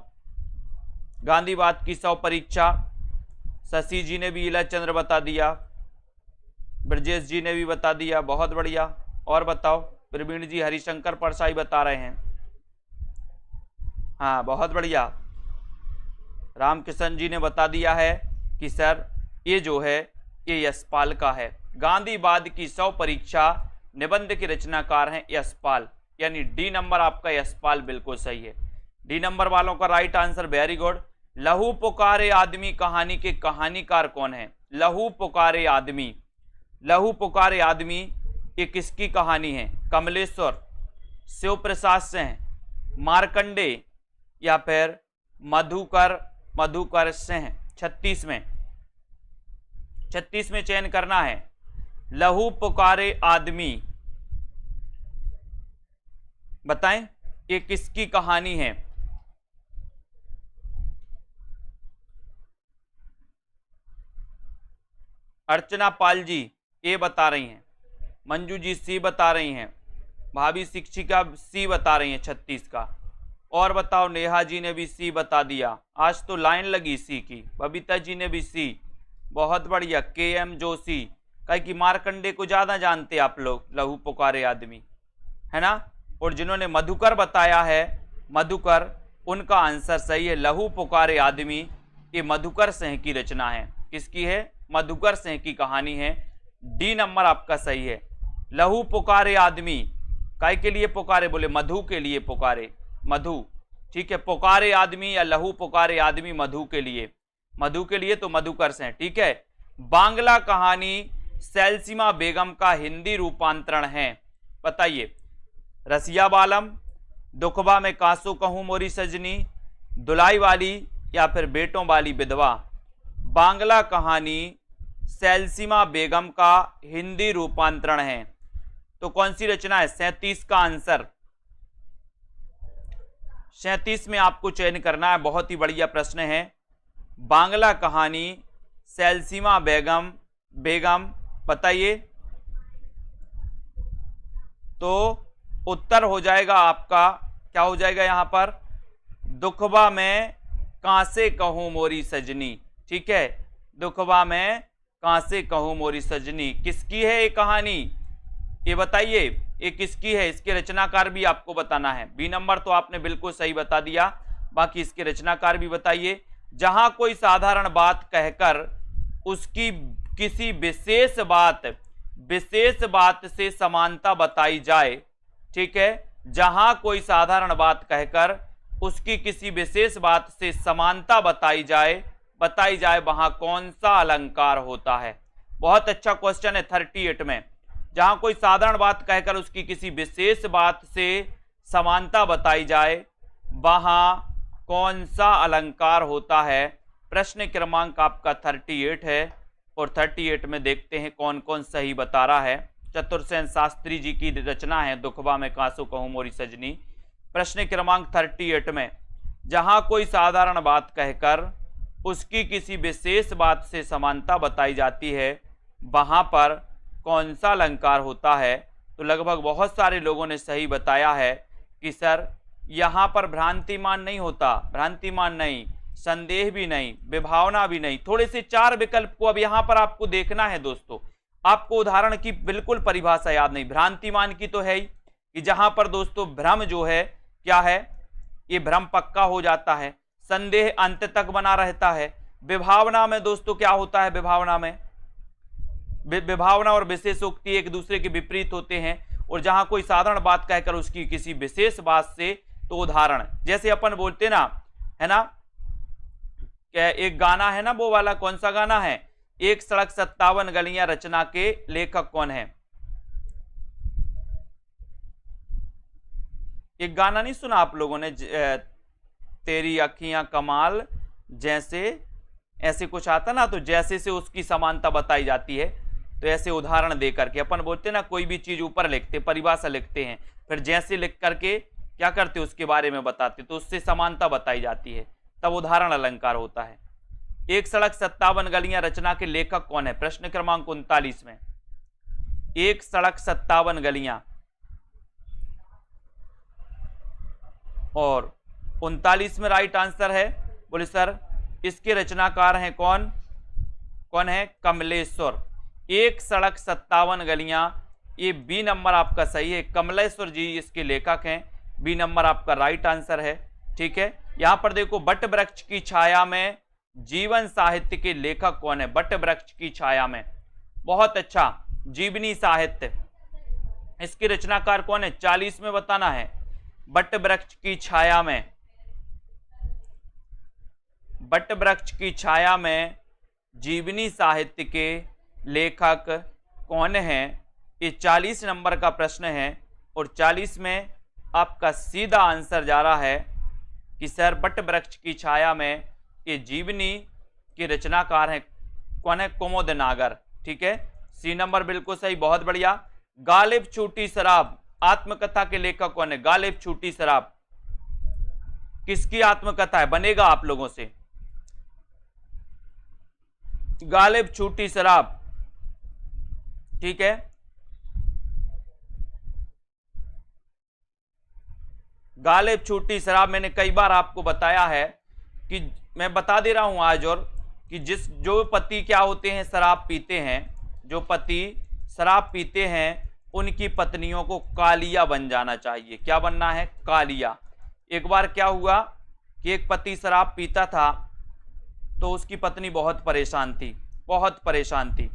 गांधीवाद की 100 परीक्षा, शशि जी ने भी ईला चंद्र बता दिया, ब्रजेश जी ने भी बता दिया, बहुत बढ़िया, और बताओ, प्रवीण जी हरिशंकर परसाई बता रहे हैं, हाँ बहुत बढ़िया, रामकिशन जी ने बता दिया है कि सर ये जो है ये यशपाल का है, गांधीवाद की 100 परीक्षा निबंध के रचनाकार हैं यशपाल, यानी डी नंबर आपका यशपाल बिल्कुल सही है। डी नंबर वालों का राइट आंसर, वेरी गुड। लहू पुकारे आदमी कहानी के कहानीकार कौन है? लहू पुकारे आदमी, लहू पुकारे आदमी ये किसकी कहानी है? कमलेश्वर, शिव प्रसाद सिंह, मार्कंडे या फिर मधुकर सिंह? 36 में चयन करना है। लहू पुकारे आदमी, बताएं ये किसकी कहानी है? अर्चना पाल जी ए बता रही हैं, मंजू जी सी बता रही हैं, भाभी शिक्षिका सी बता रही हैं 36 का। और बताओ, नेहा जी ने भी सी बता दिया, आज तो लाइन लगी सी की। बबीता जी ने भी सी, बहुत बढ़िया। KM जोशी, कहीं कि मार्कंडे को ज्यादा जानते आप लोग, लहू पुकारे आदमी, है ना। और जिन्होंने मधुकर बताया है, मधुकर, उनका आंसर सही है। लहू पुकारे आदमी ये मधुकर सिंह की रचना है। किसकी है? मधुकर सिंह की कहानी है। डी नंबर आपका सही है। लहू पुकारे आदमी, काय के लिए पुकारे? बोले मधु के लिए पुकारे, मधु, ठीक है। पुकारे आदमी या लहू पुकारे आदमी मधु के लिए, मधु के लिए तो मधुकर सिंह, ठीक है। बांग्ला कहानी सैलसीमा बेगम का हिंदी रूपांतरण है, बताइए। रसिया बालम, दुखबा में कांसू कहूं मोरी सजनी, दुलाई वाली या फिर बेटों वाली विधवा? बांग्ला कहानी सैलसीमा बेगम का हिंदी रूपांतरण है, तो कौन सी रचना है? 37 का आंसर, 37 में आपको चयन करना है। बहुत ही बढ़िया प्रश्न है। बांग्ला कहानी सैलसीमा बेगम, बताइए। तो उत्तर हो जाएगा आपका, क्या हो जाएगा यहां पर? दुखबा में कांसे कहूं मोरी सजनी, ठीक है। दुखबा में कांसे कहूं मोरी सजनी, किसकी है ये कहानी? ये बताइए, ये किसकी है? इसके रचनाकार भी आपको बताना है। बी नंबर तो आपने बिल्कुल सही बता दिया, बाकी इसके रचनाकार भी बताइए। जहां कोई साधारण बात कहकर उसकी किसी विशेष बात से समानता बताई जाए, ठीक है। जहां कोई साधारण बात कहकर उसकी किसी विशेष बात से समानता बताई जाए वहां कौन सा अलंकार होता है? बहुत अच्छा क्वेश्चन है 38 में। जहां कोई साधारण बात कहकर उसकी किसी विशेष बात से समानता बताई जाए वहां कौन सा अलंकार होता है? प्रश्न क्रमांक आपका 38 है, और 38 में देखते हैं कौन कौन सही बता रहा है। चतुर्सेन शास्त्री जी की रचना है दुखबा में कांसू कहूं मोरी सजनी। प्रश्न क्रमांक 38 में, जहां कोई साधारण बात कहकर उसकी किसी विशेष बात से समानता बताई जाती है वहां पर कौन सा अलंकार होता है? तो लगभग बहुत सारे लोगों ने सही बताया है कि सर यहां पर भ्रांतिमान नहीं होता, भ्रांतिमान नहीं, संदेह भी नहीं, विभावना भी नहीं। थोड़े से 4 विकल्प को अब यहां पर आपको देखना है दोस्तों। आपको उदाहरण की बिल्कुल परिभाषा याद नहीं। भ्रांतिमान की तो है ही कि जहां पर दोस्तों भ्रम जो है क्या है, ये भ्रम पक्का हो जाता है, संदेह अंत तक बना रहता है। विभावना में दोस्तों क्या होता है? विभावना और विशेषोक्ति एक दूसरे के विपरीत होते हैं। और जहां कोई साधारण बात कहकर उसकी किसी विशेष बात से, तो उदाहरण जैसे अपन बोलते ना, है ना, क्या एक गाना है ना, वो वाला कौन सा गाना है? 1 सड़क 57 गलियां रचना के लेखक कौन है? एक गाना नहीं सुना आप लोगों ने? तेरी अखियां कमाल जैसे, ऐसे कुछ आता ना, तो जैसे से उसकी समानता बताई जाती है। तो ऐसे उदाहरण दे करके अपन बोलते ना, कोई भी चीज ऊपर लिखते, परिभाषा लिखते हैं, फिर जैसे लिख करके क्या करते उसके बारे में बताते, तो उससे समानता बताई जाती है, तब उदाहरण अलंकार होता है। 1 सड़क 57 गलियां रचना के लेखक कौन है? प्रश्न क्रमांक 39 में 1 सड़क 57 गलियां, और 39 में राइट आंसर है। बोले सर इसके रचनाकार हैं कौन? कौन है? कमलेश्वर। 1 सड़क 57 गलियां, ये बी नंबर आपका सही है। कमलेश्वर जी इसके लेखक हैं, बी नंबर आपका राइट आंसर है, ठीक है। यहां पर देखो, बट वृक्ष की छाया में जीवन साहित्य के लेखक कौन है? बट वृक्ष की छाया में, बहुत अच्छा। जीवनी साहित्य, इसके रचनाकार कौन है? 40 में बताना है। बट वृक्ष की छाया में, बट वृक्ष की छाया में जीवनी साहित्य के लेखक कौन हैं? ये 40 नंबर का प्रश्न है और 40 में आपका सीधा आंसर जा रहा है कि सर बट वृक्ष की छाया में ये जीवनी के रचनाकार हैं कौन है? कुमुद नागर। ठीक है, सी नंबर बिल्कुल सही, बहुत बढ़िया। गालिब छूटी शराब आत्मकथा के लेखक कौन है? गालिब छूटी शराब किसकी आत्मकथा है? बनेगा आप लोगों से। गालिब छूटी शराब, ठीक है। गालिब छूटी शराब मैंने कई बार आपको बताया है कि मैं बता दे रहा हूं आज, और कि जो पति क्या होते हैं, शराब पीते हैं, जो पति शराब पीते हैं उनकी पत्नियों को कालिया बन जाना चाहिए। क्या बनना है? कालिया। एक बार क्या हुआ कि एक पति शराब पीता था तो उसकी पत्नी बहुत परेशान थी, बहुत परेशान थी।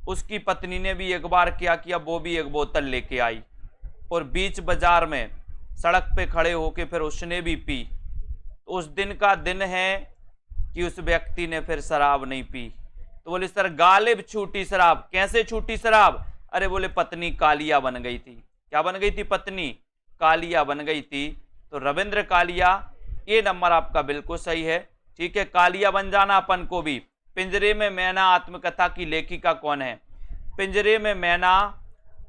उसकी पत्नी ने भी एक बार क्या किया, वो भी एक बोतल लेके आई और बीच बाजार में सड़क पे खड़े होके फिर उसने भी पी। तो उस दिन का दिन है कि उस व्यक्ति ने फिर शराब नहीं पी। तो बोले सर गालिब छूटी शराब, कैसे छूटी शराब? अरे बोले पत्नी कालिया बन गई थी। क्या बन गई थी? पत्नी कालिया बन गई थी। तो रविंद्र कालिया, ये नंबर आपका बिल्कुल सही है। ठीक है, कालिया बन जाना अपन को भी। पिंजरे में मैना आत्मकथा की लेखिका कौन है? पिंजरे में मैना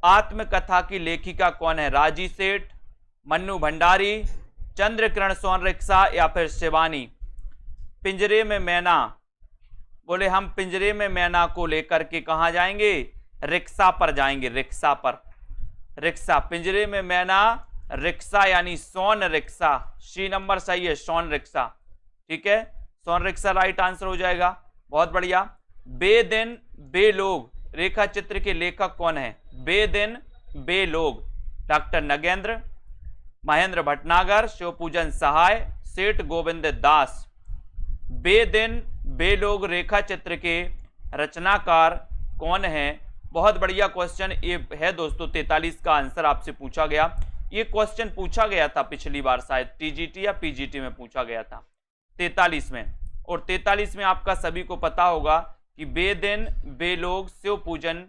आत्मकथा की लेखिका कौन है? राजी सेठ, मन्नू भंडारी, चंद्रकिरण सोनरिक्शा या फिर शिवानी? पिंजरे में मैना, बोले हम पिंजरे में मैना को लेकर के कहां जाएंगे? रिक्शा पर जाएंगे, रिक्शा पर। रिक्शा, पिंजरे में मैना रिक्शा यानी सोन रिक्शा। सी नंबर सही है, सोन रिक्शा। ठीक है, सोन रिक्शा राइट आंसर हो जाएगा। बहुत बढ़िया। बेदिन बेलोग रेखा चित्र के लेखक कौन है? बेदिन बेलोग, डॉक्टर नगेंद्र, महेंद्र भटनागर, शिवपूजन सहाय, सेठ गोविंद दास। बेदिन बेलोग रेखा चित्र के रचनाकार कौन है? बहुत बढ़िया क्वेश्चन ये है दोस्तों। 43 का आंसर आपसे पूछा गया। ये क्वेश्चन पूछा गया था पिछली बार, शायद टीजीटी या पीजीटी में पूछा गया था 43 में। और 43 में आपका सभी को पता होगा कि बेदिन बेलोग शिवपूजन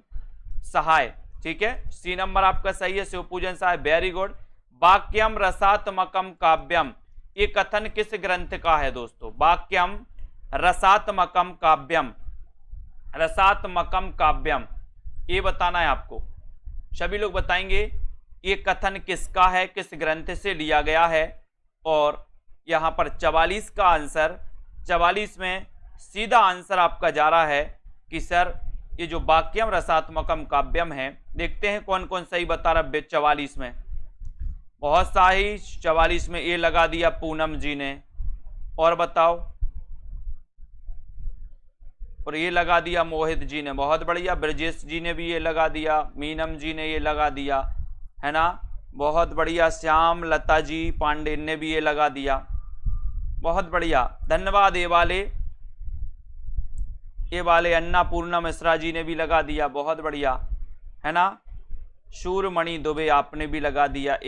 सहाय। ठीक है, सी नंबर आपका सही है, शिवपूजन सहाय। Very good. वाक्यम रसात्मकम काव्यम, ये कथन किस ग्रंथ का है दोस्तों? वाक्यम रसात्मकम काव्यम, रसात्मकम काव्यम, ये बताना है आपको। सभी लोग बताएंगे ये कथन किसका है, किस ग्रंथ से लिया गया है। और यहां पर 44 का आंसर, 44 में सीधा आंसर आपका जा रहा है कि सर ये जो वाक्यम रसात्मकम काव्यम है, देखते हैं कौन कौन सही बता रहा है 44 में। बहुत सही, 44 में ये लगा दिया पूनम जी ने। और बताओ, और ये लगा दिया मोहित जी ने। बहुत बढ़िया। ब्रजेश जी ने भी ये लगा दिया, मीनम जी ने ये लगा दिया, है ना। बहुत बढ़िया। श्याम लता जी पांडे ने भी ये लगा दिया। बहुत बढ़िया, धन्यवाद। ये वाले अन्नापूर्णा मिश्रा जी ने भी लगा दिया। बहुत बढ़िया, है ना। शूरमणि दुबे आपने भी लगा दिया।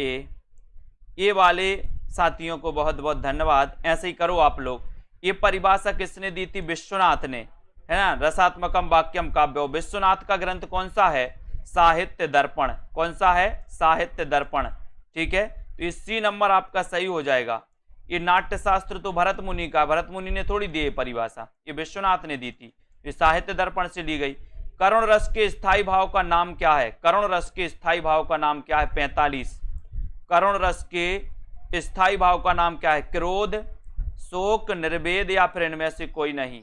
ये वाले साथियों को बहुत बहुत धन्यवाद। ऐसे ही करो आप लोग। ये परिभाषा किसने दी थी? विश्वनाथ ने, है ना। रसात्मकम वाक्यम काव्यो, विश्वनाथ का ग्रंथ कौन सा है? साहित्य दर्पण। कौन सा है? साहित्य दर्पण। ठीक है, तो इसी नंबर आपका सही हो जाएगा। ये नाट्यशास्त्र तो भरत मुनि का, भरत मुनि ने थोड़ी दी है परिभाषा, ये विश्वनाथ ने दी थी। ये साहित्य दर्पण से ली गई। करुण रस के स्थायी भाव का नाम क्या है? करुण रस के स्थायी भाव का नाम क्या है? 45। करुण रस के स्थायी भाव का नाम क्या है? क्रोध, शोक, निर्वेद या फिर इनमें से कोई नहीं।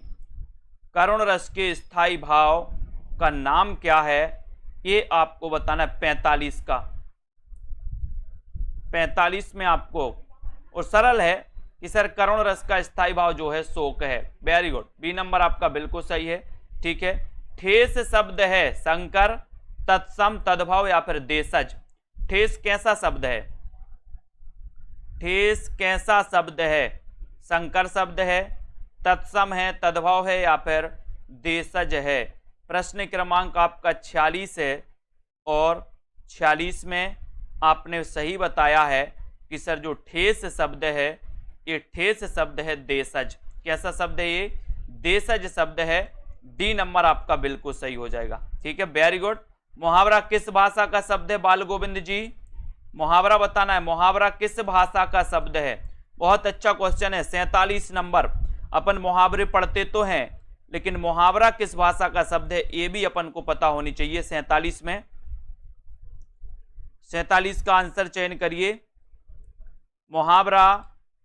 करुण रस के स्थायी भाव का नाम क्या है, ये आपको बताना है 45 का। 45 में आपको, और सरल है कि सर करुण रस का स्थायी भाव जो है शोक है। वेरी गुड, बी नंबर आपका बिल्कुल सही है। ठीक है, ठेस शब्द है संकर, तत्सम, तद्भव या फिर देशज। ठेस कैसा शब्द है? ठेस कैसा शब्द है? संकर शब्द है, तत्सम है, तद्भव है या फिर देशज है? प्रश्न क्रमांक आपका 46 है और 46 में आपने सही बताया है कि सर जो ठेस शब्द है ये ठेस शब्द है देशज। कैसा शब्द है ये? देशज शब्द है। डी नंबर आपका बिल्कुल सही हो जाएगा। ठीक है, वेरी गुड। मुहावरा किस भाषा का शब्द है बाल गोविंद जी? मुहावरा बताना है, मुहावरा किस भाषा का शब्द है? बहुत अच्छा क्वेश्चन है। 47 नंबर। अपन मुहावरे पढ़ते तो हैं लेकिन मुहावरा किस भाषा का शब्द है ये भी अपन को पता होनी चाहिए। 47 में 47 का आंसर चयन करिए। मुहावरा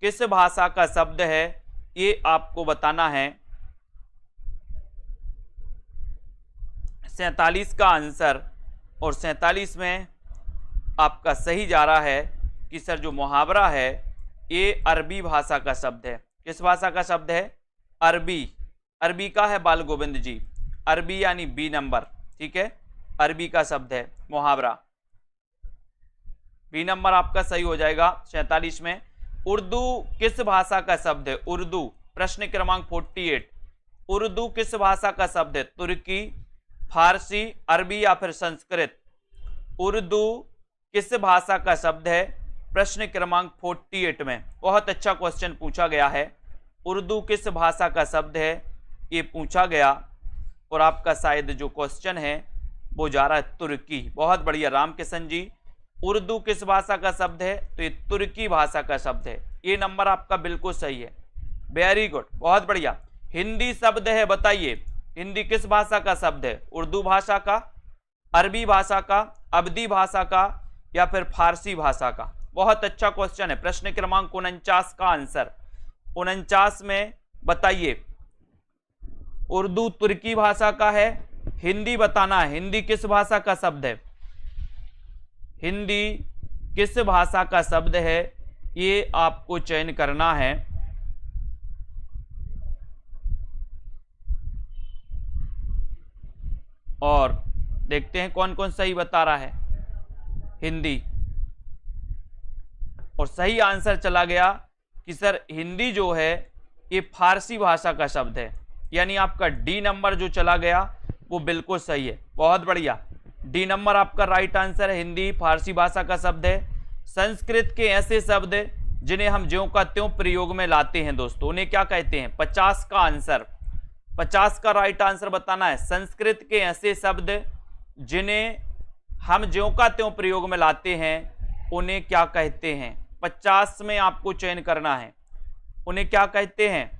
किस भाषा का शब्द है ये आपको बताना है। 47 का आंसर, और 47 में आपका सही जा रहा है कि सर जो मुहावरा है ये अरबी भाषा का शब्द है। किस भाषा का शब्द है? अरबी। अरबी का है बाल गोविंद जी, अरबी यानी बी नंबर। ठीक है, अरबी का शब्द है मुहावरा, बी नंबर आपका सही हो जाएगा। 47 में उर्दू किस भाषा का शब्द है? उर्दू, प्रश्न क्रमांक 48। उर्दू किस भाषा का शब्द है? तुर्की, फारसी, अरबी या फिर संस्कृत? उर्दू किस भाषा का शब्द है? प्रश्न क्रमांक 48 में बहुत अच्छा क्वेश्चन पूछा गया है। उर्दू किस भाषा का शब्द है ये पूछा गया, और आपका शायद जो क्वेश्चन है वो जा रहा है तुर्की। बहुत बढ़िया रामकिशन जी। उर्दू किस भाषा का शब्द है? तो ये तुर्की भाषा का शब्द है। ये नंबर आपका बिल्कुल सही है, वेरी गुड, बहुत बढ़िया। हिंदी शब्द है, बताइए हिंदी किस भाषा का शब्द है? उर्दू भाषा का, अरबी भाषा का, अवधी भाषा का या फिर फारसी भाषा का? बहुत अच्छा क्वेश्चन है। प्रश्न क्रमांक 49 का आंसर 49 में बताइए। उर्दू तुर्की भाषा का है, हिंदी बताना है। हिंदी किस भाषा का शब्द है? हिंदी किस भाषा का शब्द है ये आपको चयन करना है। और देखते हैं कौन कौन सही बता रहा है। हिंदी, और सही आंसर चला गया कि सर हिंदी जो है ये फारसी भाषा का शब्द है, यानी आपका डी नंबर जो चला गया वो बिल्कुल सही है। बहुत बढ़िया, डी नंबर आपका राइट आंसर है। हिंदी फारसी भाषा का शब्द है। संस्कृत के ऐसे शब्द जिन्हें हम ज्यों का त्यों प्रयोग में लाते हैं दोस्तों, उन्हें क्या कहते हैं? 50 का आंसर, 50 का राइट आंसर बताना है। संस्कृत के ऐसे शब्द जिन्हें हम ज्यों का त्यों प्रयोग में लाते हैं उन्हें क्या कहते हैं? 50 में आपको चयन करना है, उन्हें क्या कहते हैं?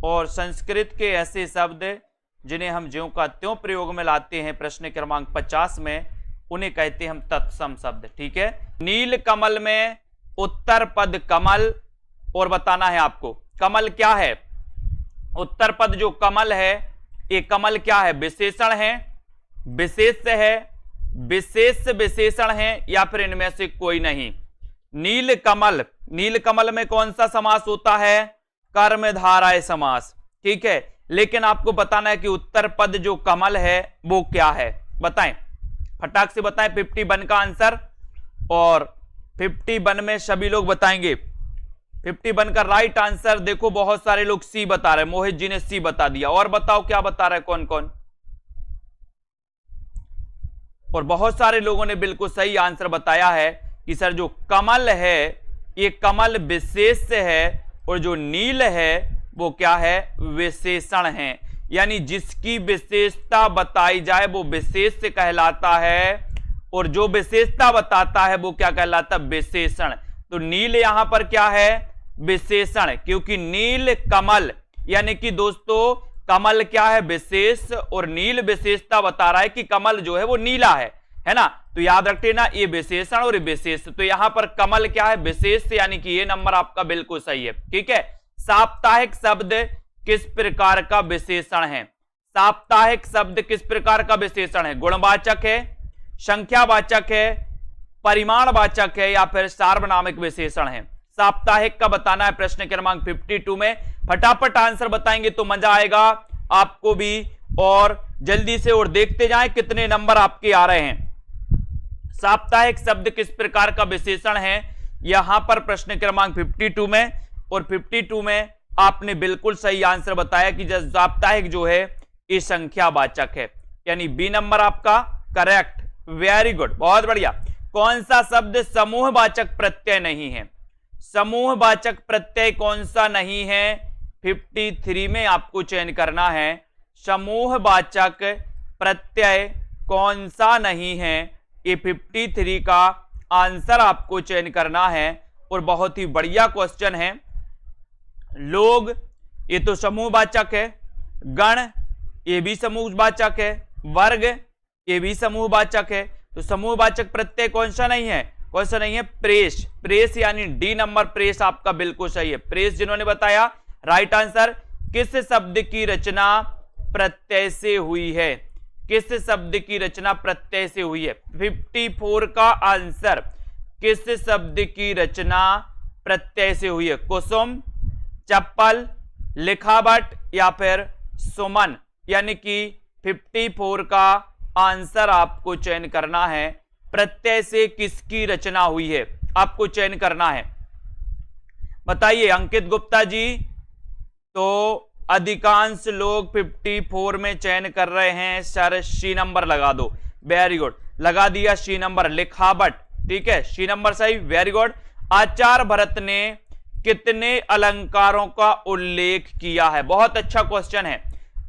और संस्कृत के ऐसे शब्द जिन्हें हम ज्यों का त्यों प्रयोग में लाते हैं प्रश्न क्रमांक 50 में, उन्हें कहते हैं हम तत्सम शब्द। ठीक है, नील कमल में उत्तर पद कमल, और बताना है आपको कमल क्या है? उत्तर पद जो कमल है ये कमल क्या है? विशेषण है, विशेष है, विशेष विशेषण है या फिर इनमें से कोई नहीं? नील कमल, नील कमल में कौन सा समास होता है? कर्मधारय समास। ठीक है, लेकिन आपको बताना है कि उत्तर पद जो कमल है वो क्या है, बताएं, फटाक से बताएं। 51 का आंसर, और 51 में सभी लोग बताएंगे। 51 का राइट आंसर देखो बहुत सारे लोग सी बता रहे हैं। मोहित जी ने सी बता दिया, और बताओ क्या बता रहे हैं कौन कौन? और बहुत सारे लोगों ने बिल्कुल सही आंसर बताया है कि सर जो कमल है ये कमल विशेष है, और जो नील है वो क्या है? विशेषण है, यानी जिसकी विशेषता बताई जाए वो विशेष कहलाता है, और जो विशेषता बताता है वो क्या कहलाता है? विशेषण। तो नील यहां पर क्या है? विशेषण, क्योंकि नील कमल, यानी कि दोस्तों कमल क्या है? विशेष, और नील विशेषता बता रहा है कि कमल जो है वो नीला है ना? तो याद रखते ना, ये विशेषण और विशेष, तो यहां पर कमल क्या है? विशेष, यानी कि ये नंबर आपका बिल्कुल सही है। ठीक है, साप्ताहिक शब्द किस प्रकार का विशेषण है? साप्ताहिक शब्द किस प्रकार का विशेषण है? गुणवाचक है, संख्यावाचक है, परिमाणवाचक है या फिर सार्वनामिक विशेषण है? साप्ताहिक का बताना है प्रश्न क्रमांक 52 में। फटाफट आंसर बताएंगे तो मजा आएगा आपको भी, और जल्दी से, और देखते जाएं कितने नंबर आपके आ रहे हैं। साप्ताहिक शब्द किस प्रकार का विशेषण है यहां पर प्रश्न क्रमांक 52 में, और 52 में आपने बिल्कुल सही आंसर बताया कि साप्ताहिक जो है ये संख्यावाचक है, यानी बी नंबर आपका करेक्ट। वेरी गुड, बहुत बढ़िया। कौन सा शब्द समूहवाचक प्रत्यय नहीं है? समूहवाचक प्रत्यय कौन सा नहीं है? 53 में आपको चयन करना है। समूहवाचक प्रत्यय कौन सा नहीं है, ये 53 का आंसर आपको चयन करना है। और बहुत ही बढ़िया क्वेश्चन है। लोग, ये तो समूहवाचक है। गण, ये भी समूहवाचक है। वर्ग, ये भी समूहवाचक है। तो समूहवाचक प्रत्यय कौन सा नहीं है? कौन सा नहीं है? प्रेस। प्रेस यानी डी नंबर, प्रेस आपका बिल्कुल सही है। प्रेस जिन्होंने बताया राइट आंसर। किस शब्द की रचना प्रत्यय से हुई है? किस शब्द की रचना प्रत्यय से हुई है? 54 का आंसर किस शब्द की रचना प्रत्यय से हुई है? कुसुम, चप्पल, लिखावट या फिर सुमन, यानी कि 54 का आंसर आपको चयन करना है। प्रत्यय से किसकी रचना हुई है आपको चयन करना है। बताइए अंकित गुप्ता जी। तो अधिकांश लोग 54 में चयन कर रहे हैं। सर सी नंबर लगा दो। वेरी गुड, लगा दिया सी नंबर, लिखावट। ठीक है, सी नंबर सही, वेरी गुड। आचार्य भरत ने कितने अलंकारों का उल्लेख किया है? बहुत अच्छा क्वेश्चन है।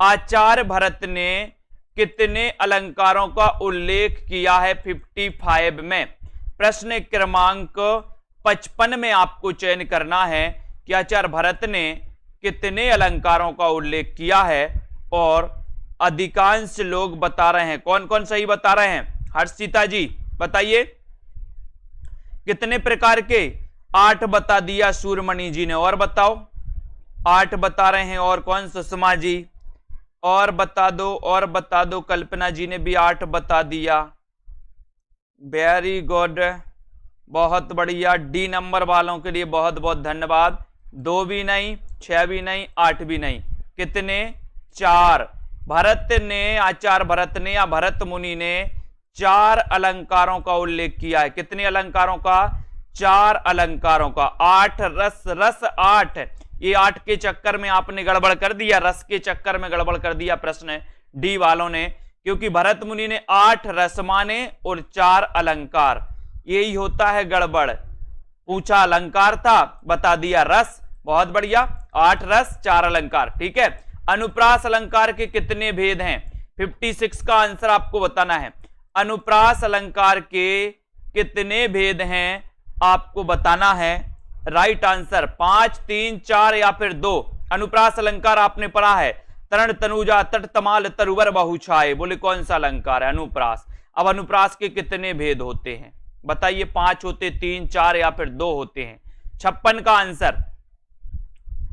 आचार्य भरत ने कितने अलंकारों का उल्लेख किया है 55 में? प्रश्न क्रमांक 55 में आपको चयन करना है कि आचार्य भरत ने कितने अलंकारों का उल्लेख किया है। और अधिकांश लोग बता रहे हैं, कौन कौन सही बता रहे हैं? हर्षिता जी बताइए कितने प्रकार के? 8 बता दिया सूर्यमणि जी ने। और बताओ, 8 बता रहे हैं। और कौन? सुषमा जी। और बता दो, और बता दो। कल्पना जी ने भी 8 बता दिया। वेरी गुड, बहुत बढ़िया। डी नंबर वालों के लिए बहुत बहुत धन्यवाद। 2 भी नहीं, 6 भी नहीं, 8 भी नहीं। कितने? 4। भरत ने, आचार्य भरत ने या भरत मुनि ने 4 अलंकारों का उल्लेख किया है। कितने अलंकारों का? 4 अलंकारों का। 8 रस, रस 8। ये 8 के चक्कर में आपने गड़बड़ कर दिया, रस के चक्कर में गड़बड़ कर दिया प्रश्न डी वालों ने, क्योंकि भरत मुनि ने 8 रस माने और 4 अलंकार। यही होता है गड़बड़। पूछा अलंकार था, बता दिया रस। बहुत बढ़िया, 8 रस 4 अलंकार। ठीक है। अनुप्रास अलंकार के कितने भेद हैं? 56 का आंसर आपको बताना है। अनुप्रास अलंकार के कितने भेद हैं आपको बताना है। राइट आंसर 5, 3, 4 या फिर 2। अनुप्रास अलंकार आपने पढ़ा है, तरण, तनुजा, तट, तमाल, तरुवर, बहुछाए। बोले कौन सा अलंकार है? अनुप्रास। अब अनुप्रास के कितने भेद होते हैं बताइए? 5 होते, 3, 4 या फिर 2 होते हैं। 56 का आंसर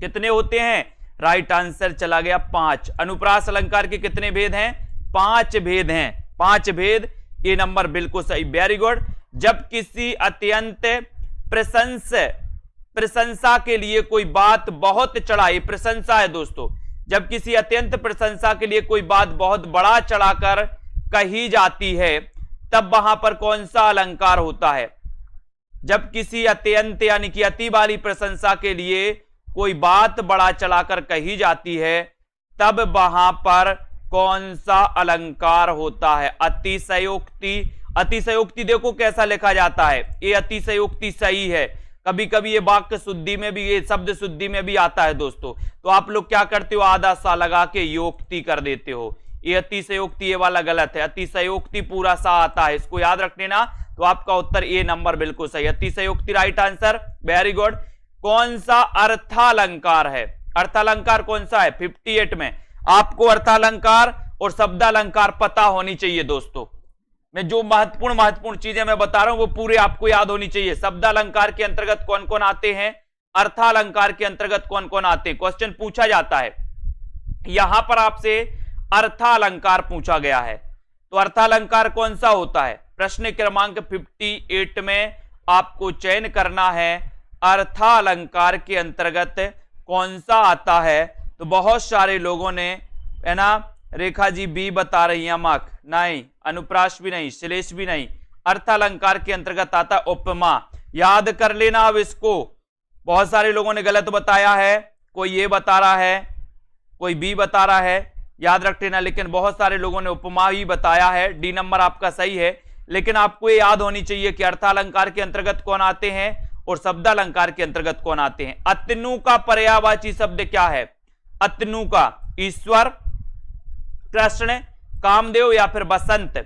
कितने होते हैं? राइट आंसर चला गया 5। अनुप्रास अलंकार के कितने भेद हैं? 5 भेद हैं। 5 भेद, ये नंबर बिल्कुल सही, वेरी गुड। जब किसी अत्यंत प्रशंसा के लिए कोई बात बहुत चढ़ाई, प्रशंसा है दोस्तों, जब किसी अत्यंत प्रशंसा के लिए कोई बात बहुत बड़ा चढ़ाकर कही जाती है, तब वहां पर कौन सा अलंकार होता है? जब किसी अत्यंत यानी कि अति वाली प्रशंसा के लिए कोई बात बड़ा चढ़ाकर कही जाती है, तब वहां पर कौन सा अलंकार होता है? अतिशयोक्ति। अतिशयोक्ति देखो कैसा लिखा जाता है, ये अतिशयोक्ति सही है। कभी कभी ये वाक्य शुद्धि में भी, ये शब्द शुद्धि में भी आता है दोस्तों। तो आप लोग क्या करते हो? आधा सा लगा के योक्ति कर देते हो। ये अतिशयोक्ति, ये वाला गलत है। अतिशयोक्ति पूरा सा आता है, इसको याद रख लेना। तो आपका उत्तर ए नंबर बिल्कुल सही, अतिशयोक्ति राइट आंसर, वेरी गुड। कौन सा अर्थालंकार है? अर्थालंकार कौन सा है? 58 में आपको अर्थालंकार और शब्दालंकार पता होनी चाहिए दोस्तों। मैं जो महत्वपूर्ण चीजें मैं बता रहा हूं वो पूरे आपको याद होनी चाहिए। शब्दालंकार के अंतर्गत कौन कौन आते हैं, अर्थालंकार के अंतर्गत कौन कौन आते हैं, क्वेश्चन पूछा जाता है। यहां पर आपसे अर्थालंकार पूछा गया है, तो अर्थालंकार कौन सा होता है? प्रश्न क्रमांक 58 में आपको चयन करना है अर्थालंकार के अंतर्गत कौन सा आता है। तो बहुत सारे लोगों ने, है ना, रेखा जी बी बता रही है, मक नहीं, अनुप्रास भी नहीं, श्लेष भी नहीं। अर्थालंकार के अंतर्गत आता उपमा। याद कर लेना अब इसको। बहुत सारे लोगों ने गलत बताया है, कोई ये बता रहा है, कोई बी बता रहा है, याद रख लेना। लेकिन बहुत सारे लोगों ने उपमा ही बताया है। डी नंबर आपका सही है, लेकिन आपको ये याद होनी चाहिए कि अर्थालंकार के अंतर्गत कौन आते हैं और शब्दालंकार के अंतर्गत कौन आते हैं। अतनु का पर्यायवाची शब्द क्या है? अतनु का ईश्वर, कृष्ण, कामदेव या फिर बसंत।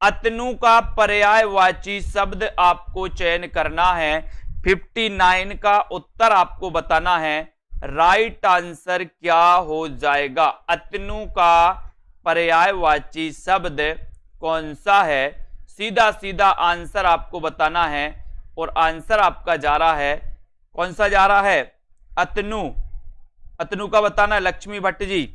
अतनु का पर्यायवाची शब्द आपको चयन करना है। 59 का उत्तर आपको बताना है। राइट आंसर क्या हो जाएगा? अतनु का पर्यायवाची शब्द कौन सा है? सीधा सीधा आंसर आपको बताना है और आंसर आपका जा रहा है, कौन सा जा रहा है? अतनु। अतनु का बताना है। लक्ष्मी भट्ट जी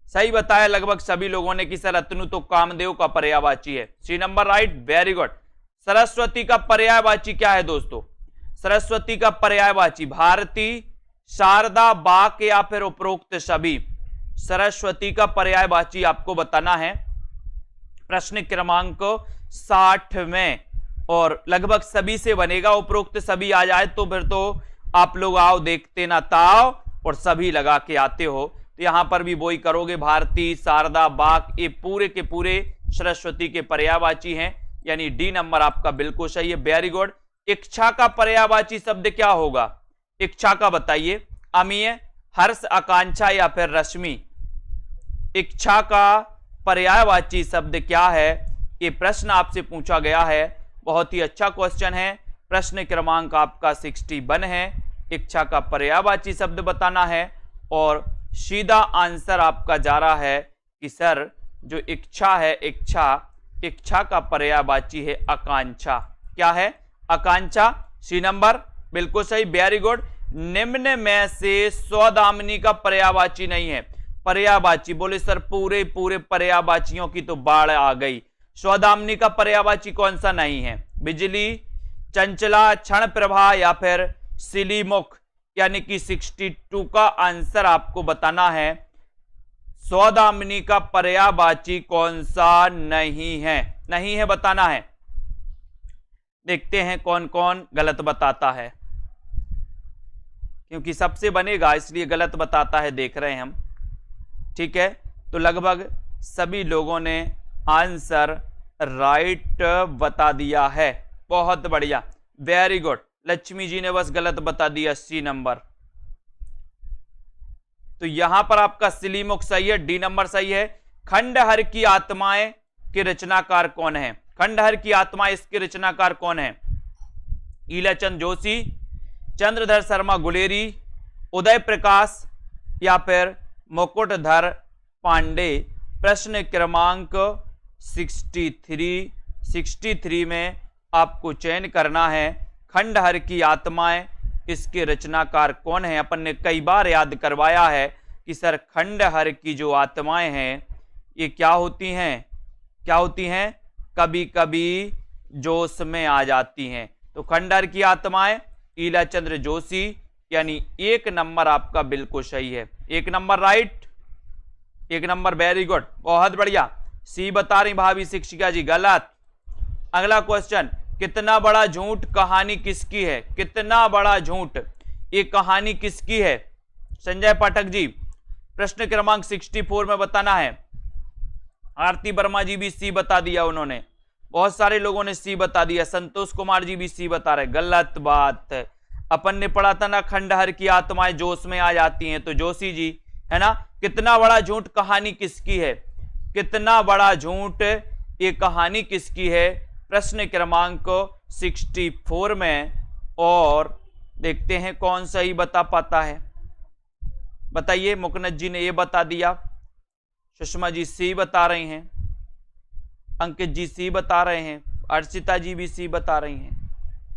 सही बताया लगभग सभी लोगों ने कि सर अतनु तो कामदेव का पर्यायवाची है। C number right, very good. Saraswati का पर्यायवाची क्या है दोस्तों? सरस्वती का पर्यायवाची भारती, शारदा, बाक या फिर उपरोक्त सभी। सरस्वती का पर्यायवाची आपको बताना है प्रश्न क्रमांक 60 में, और लगभग सभी से बनेगा। उपरोक्त सभी आ जाए तो फिर तो आप लोग आओ देखते ना ताओ और सभी लगा के आते हो, तो यहां पर भी वही करोगे। भारती, शारदा, बाक ये पूरे के पूरे सरस्वती के पर्यायवाची हैं, यानी डी नंबर आपका बिल्कुल सही है, वेरी गुड। इच्छा का पर्यायवाची शब्द क्या होगा? इच्छा का बताइए। अमीय, हर्ष, आकांक्षा या फिर रश्मि। इच्छा का पर्यायवाची शब्द क्या है? ये प्रश्न आपसे पूछा गया है। बहुत ही अच्छा क्वेश्चन है। प्रश्न क्रमांक आपका 61 है। इच्छा का पर्यायवाची शब्द बताना है और सीधा आंसर आपका जा रहा है कि सर जो इच्छा है, इच्छा का पर्यायवाची है आकांक्षा। क्या है? आकांक्षा। सी नंबर बिल्कुल सही, वेरी गुड। निम्न में से सौदामिनी का पर्यायवाची नहीं है। पर्यायवाची बोले सर पूरे पूरे पर्यायवाचियों की तो बाढ़ आ गई। सौदामिनी का पर्यायवाची कौन सा नहीं है? बिजली, चंचला, क्षण प्रभा या फिर सिलीमुख, यानी कि 62 का आंसर आपको बताना है। सौदामिनी का पर्यायवाची कौन सा नहीं है? नहीं है बताना है। देखते हैं कौन कौन गलत बताता है, क्योंकि सबसे बनेगा इसलिए गलत बताता है, देख रहे हैं हम। ठीक है, तो लगभग सभी लोगों ने आंसर राइट बता दिया है। बहुत बढ़िया, वेरी गुड। लक्ष्मी जी ने बस गलत बता दिया, सी नंबर। तो यहां पर आपका सिलीमुख सही है, डी नंबर सही है। खंडहर की आत्माएं के रचनाकार कौन है? खंडहर की आत्मा इसके रचनाकार कौन है? ईलाचंद जोशी, चंद्रधर शर्मा गुलेरी, उदय प्रकाश या फिर मुकुटधर पांडे। प्रश्न क्रमांक 63 में आपको चयन करना है। खंडहर की आत्माएं इसके रचनाकार कौन है? अपन ने कई बार याद करवाया है कि सर खंडहर की जो आत्माएं हैं ये क्या होती हैं? क्या होती हैं? कभी कभी जोश में आ जाती हैं। तो खंडहर की आत्माएं ईलाचंद्र जोशी, यानी एक नंबर आपका बिल्कुल सही है। एक नंबर राइट, एक नंबर, वेरी गुड, बहुत बढ़िया। सी बता रही भाभी शिक्षिका जी, गलत। अगला क्वेश्चन, कितना बड़ा झूठ कहानी किसकी है? कितना बड़ा झूठ ये कहानी किसकी है? संजय पाठक जी, प्रश्न क्रमांक 64 में बताना है। आरती वर्मा जी भी सी बता दिया उन्होंने, बहुत सारे लोगों ने सी बता दिया। संतोष कुमार जी भी सी बता रहे, गलत बात। अपन ने पढ़ा था ना खंडहर की आत्माएं जोश में आ जाती हैं, तो जोशी जी है ना। कितना बड़ा झूठ कहानी किसकी है? कितना बड़ा झूठ ये कहानी किसकी है? प्रश्न क्रमांक 64 में, और देखते हैं कौन सही बता पाता है। बताइए, मुकनत जी ने ये बता दिया, सुषमा जी सी बता रही हैं, अंकित जी सी बता रहे हैं, अर्चिता जी भी सी बता रही हैं।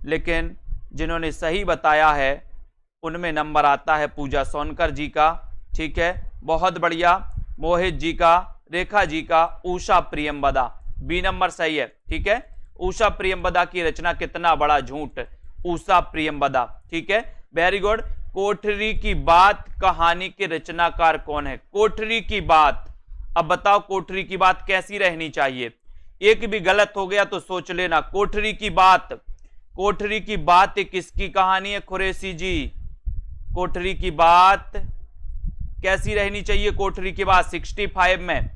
लेकिन जिन्होंने सही बताया है उनमें नंबर आता है पूजा सोनकर जी का। ठीक है, बहुत बढ़िया। मोहित जी का, रेखा जी का, उषा प्रियंवदा, बी नंबर सही है। ठीक है, उषा प्रियंवदा की रचना कितना बड़ा झूठ, उषा प्रियंवदा। ठीक है, वेरी गुड। कोठरी की बात कहानी के रचनाकार कौन है? कोठरी की बात, अब बताओ कोठरी की बात कैसी रहनी चाहिए? एक भी गलत हो गया तो सोच लेना। कोठरी की बात, कोठरी की बात किसकी कहानी है कुरैशी जी? कोठरी की बात कैसी रहनी चाहिए? कोठरी की बात 65 में,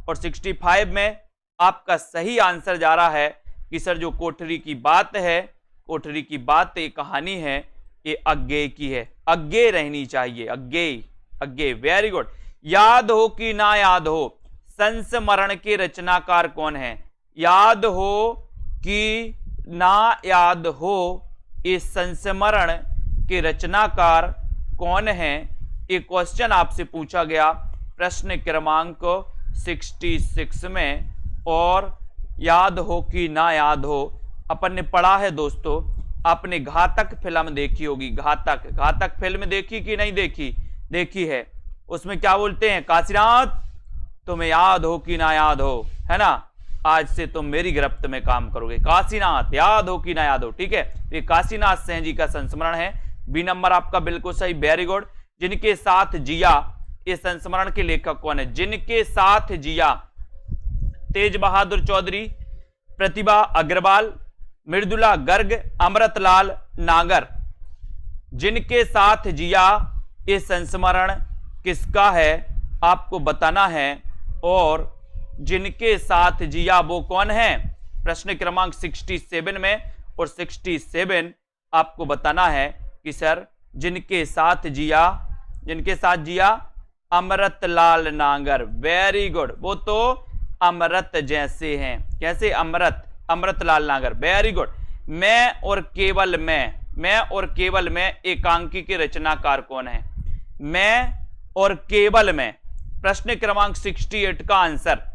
और 65 में आपका सही आंसर जा रहा है कि सर जो कोठरी की बात है, कोठरी की बात एक कहानी है, ये अज्ञेय की है, अज्ञेय रहनी चाहिए, अज्ञेय, अज्ञेय। Very good. याद हो कि ना याद हो, संस्मरण के रचनाकार कौन है? याद हो कि ना याद हो, इस संस्मरण के रचनाकार कौन है? एक क्वेश्चन आपसे पूछा गया प्रश्न क्रमांक 66 में। और याद हो कि ना याद हो, अपन ने पढ़ा है दोस्तों, आपने घातक फिल्म देखी होगी, घातक, घातक फिल्म देखी कि नहीं देखी? देखी है। उसमें क्या बोलते हैं? काशीनाथ तुम्हें याद हो कि ना याद हो, है ना, आज से तुम मेरी गिरफ्त में काम करोगे, काशीनाथ याद हो कि ना याद हो। ठीक है, ये काशीनाथ सिंह जी का संस्मरण है। बी नंबर आपका बिल्कुल सही, वेरी गुड। जिनके साथ जिया, ये संस्मरण के लेखक कौन है? जिनके साथ जिया, तेज बहादुर चौधरी, प्रतिभा अग्रवाल, मृदुला गर्ग, अमृतलाल नागर। जिनके साथ जिया, ये संस्मरण किसका है आपको बताना है। और जिनके साथ जिया वो कौन है? प्रश्न क्रमांक 67 में, और 67 आपको बताना है कि सर जिनके साथ जिया, जिनके साथ जिया, अमृतलाल नागर। वेरी गुड, वो तो अमृत जैसे हैं, कैसे? अमृत, अमृतलाल नागर, वेरी गुड। मैं और केवल मैं और केवल मैं एकांकी के रचनाकार कौन है? मैं और केवल मैं, प्रश्न क्रमांक 68 का आंसर,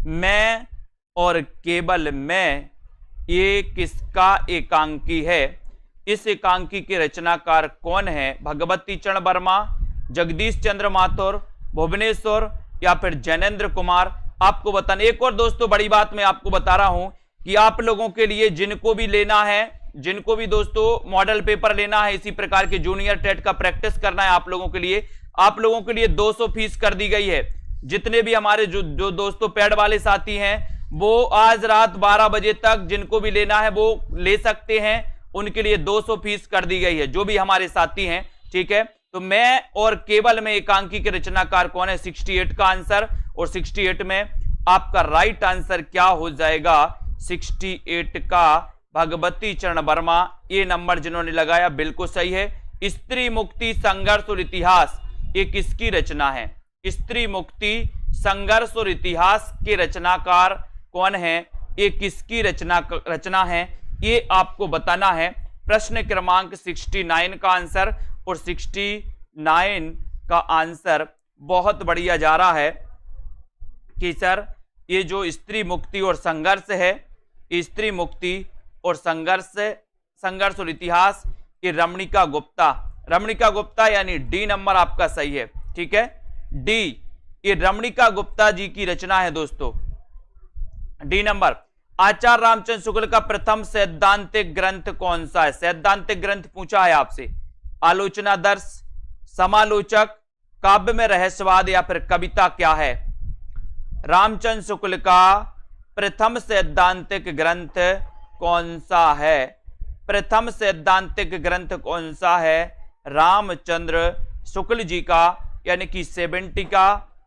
मैं और केवल मैं, ये किसका एकांकी है? इस एकांकी के रचनाकार कौन है? भगवती चरण वर्मा, जगदीश चंद्र माथुर, भुवनेश्वर, या फिर जैनेन्द्र कुमार? आपको बताना। एक और दोस्तों बड़ी बात मैं आपको बता रहा हूं कि आप लोगों के लिए जिनको भी लेना है, जिनको भी दोस्तों मॉडल पेपर लेना है, इसी प्रकार के जूनियर टेट का प्रैक्टिस करना है आप लोगों के लिए, आप लोगों के लिए 200 फीस कर दी गई है। जितने भी हमारे जो दोस्तों पैड वाले साथी हैं, वो आज रात 12 बजे तक जिनको भी लेना है वो ले सकते हैं, उनके लिए 200 फीस कर दी गई है, जो भी हमारे साथी हैं। ठीक है, तो मैं और केवल में एकांकी के रचनाकार कौन है? 68 का आंसर। और 68 में आपका राइट आंसर क्या हो जाएगा? 68 का भगवती चरण वर्मा। ये नंबर जिन्होंने लगाया बिल्कुल सही है। स्त्री मुक्ति संघर्ष और इतिहास, ये किसकी रचना है? स्त्री मुक्ति संघर्ष और इतिहास के रचनाकार कौन है? ये किसकी रचना है? ये आपको बताना है। प्रश्न क्रमांक 69 का आंसर, और 69 का आंसर बहुत बढ़िया जा रहा है कि सर ये जो स्त्री मुक्ति और संघर्ष है, स्त्री मुक्ति और संघर्ष और इतिहास, ये रमणिका गुप्ता, रमणिका गुप्ता यानी डी नंबर आपका सही है। ठीक है, डी, ये रमणिका गुप्ता जी की रचना है दोस्तों, डी नंबर। आचार्य रामचंद्र शुक्ल का प्रथम सैद्धांतिक ग्रंथ कौन सा है? सैद्धांतिक ग्रंथ पूछा है आपसे। आलोचनादर्श, समालोचक, काव्य में रहस्यवाद, या फिर कविता क्या है? रामचंद्र शुक्ल का प्रथम सैद्धांतिक ग्रंथ कौन सा है? प्रथम सैद्धांतिक ग्रंथ कौन सा है? रामचंद्र शुक्ल जी का, यानी कि 70 का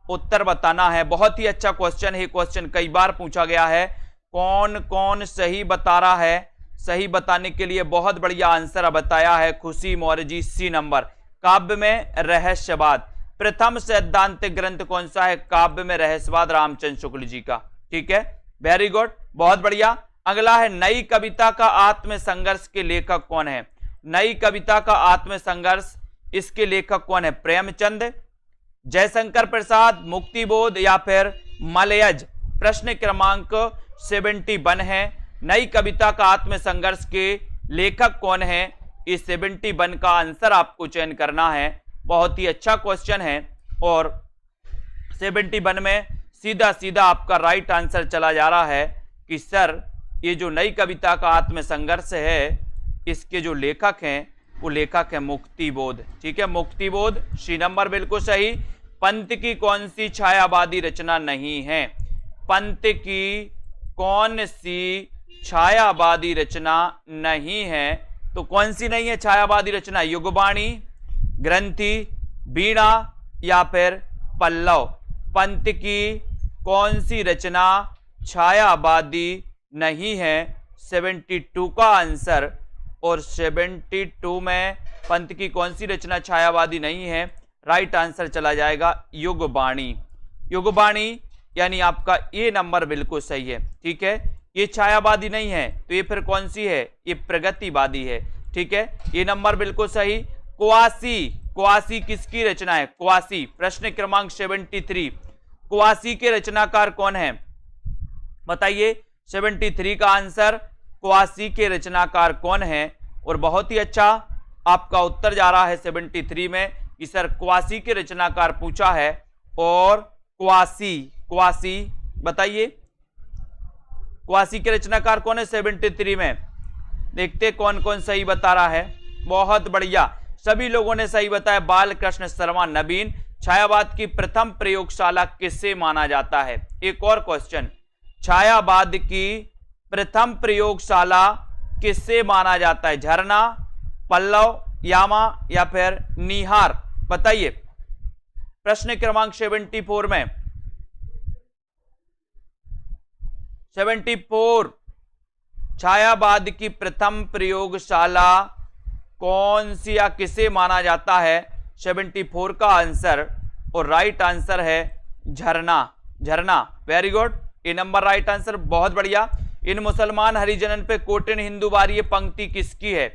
उत्तर बताना है। बहुत ही अच्छा क्वेश्चन है, क्वेश्चन कई बार पूछा गया है। कौन कौन सही बता रहा है? सही बताने के लिए बहुत बढ़िया आंसर बताया है खुशी मौर्य जी, सी नंबर। काव्य में रहस्यवाद, प्रथम सैद्धांतिक ग्रंथ कौन सा है? काव्य में रहस्यवाद, रामचंद्र शुक्ल जी का। ठीक है, वेरी गुड, बहुत बढ़िया। अगला है नई कविता का आत्म संघर्ष के लेखक कौन है? नई कविता का आत्म संघर्ष, इसके लेखक कौन है? प्रेमचंद, जयशंकर प्रसाद, मुक्तिबोध, या फिर मलयज? प्रश्न क्रमांक 71 है। नई कविता का आत्म संघर्ष के लेखक कौन है? इस 71 का आंसर आपको चयन करना है। बहुत ही अच्छा क्वेश्चन है, और 71 में सीधा सीधा आपका राइट आंसर चला जा रहा है कि सर ये जो नई कविता का आत्म संघर्ष है, इसके जो लेखक हैं वो लेखक है मुक्तिबोध। ठीक है, मुक्तिबोध, सी नंबर बिल्कुल सही। पंत की कौन सी छायावादी रचना नहीं है? पंत की कौन सी छायावादी रचना नहीं है। तो कौन सी नहीं है छायावादी रचना? युगबाणी, ग्रंथि, वीणा या फिर पल्लव। पंत की कौन सी रचना छायावादी नहीं है? 72 का आंसर। और 72 में पंत की कौन सी रचना छायावादी नहीं है? राइट आंसर चला जाएगा युगबाणी। युगबाणी यानी आपका ये नंबर बिल्कुल सही है। ठीक है, ये छायावादी नहीं है तो ये फिर कौन सी है? ये प्रगतिवादी है। ठीक है, ये नंबर बिल्कुल सही। क्वासी, क्वासी किसकी रचना है? क्वासी, प्रश्न क्रमांक 73। क्वासी के रचनाकार कौन है? बताइए। 73 का आंसर क्वासी के रचनाकार कौन है? और बहुत ही अच्छा आपका उत्तर जा रहा है 73 में कि सर क्वासी के रचनाकार पूछा है। और क्वासी, क्वासी बताइए क्वासी के रचनाकार कौन है 73 में? देखते कौन कौन सही बता रहा है। बहुत बढ़िया, सभी लोगों ने सही बताया। बालकृष्ण शर्मा नवीन। छायावाद की प्रथम प्रयोगशाला किससे माना जाता है? एक और क्वेश्चन, छायावाद की प्रथम प्रयोगशाला किससे माना जाता है? झरना, पल्लव, यामा या फिर निहार? बताइए। प्रश्न क्रमांक 74 में 74 छायावाद की प्रथम प्रयोगशाला कौन सी या किसे माना जाता है? 74 का आंसर और राइट आंसर है झरना। झरना, वेरी गुड, ये नंबर राइट आंसर। बहुत बढ़िया। इन मुसलमान हरिजनन पे कोटिन हिंदू बारी, ये पंक्ति किसकी है?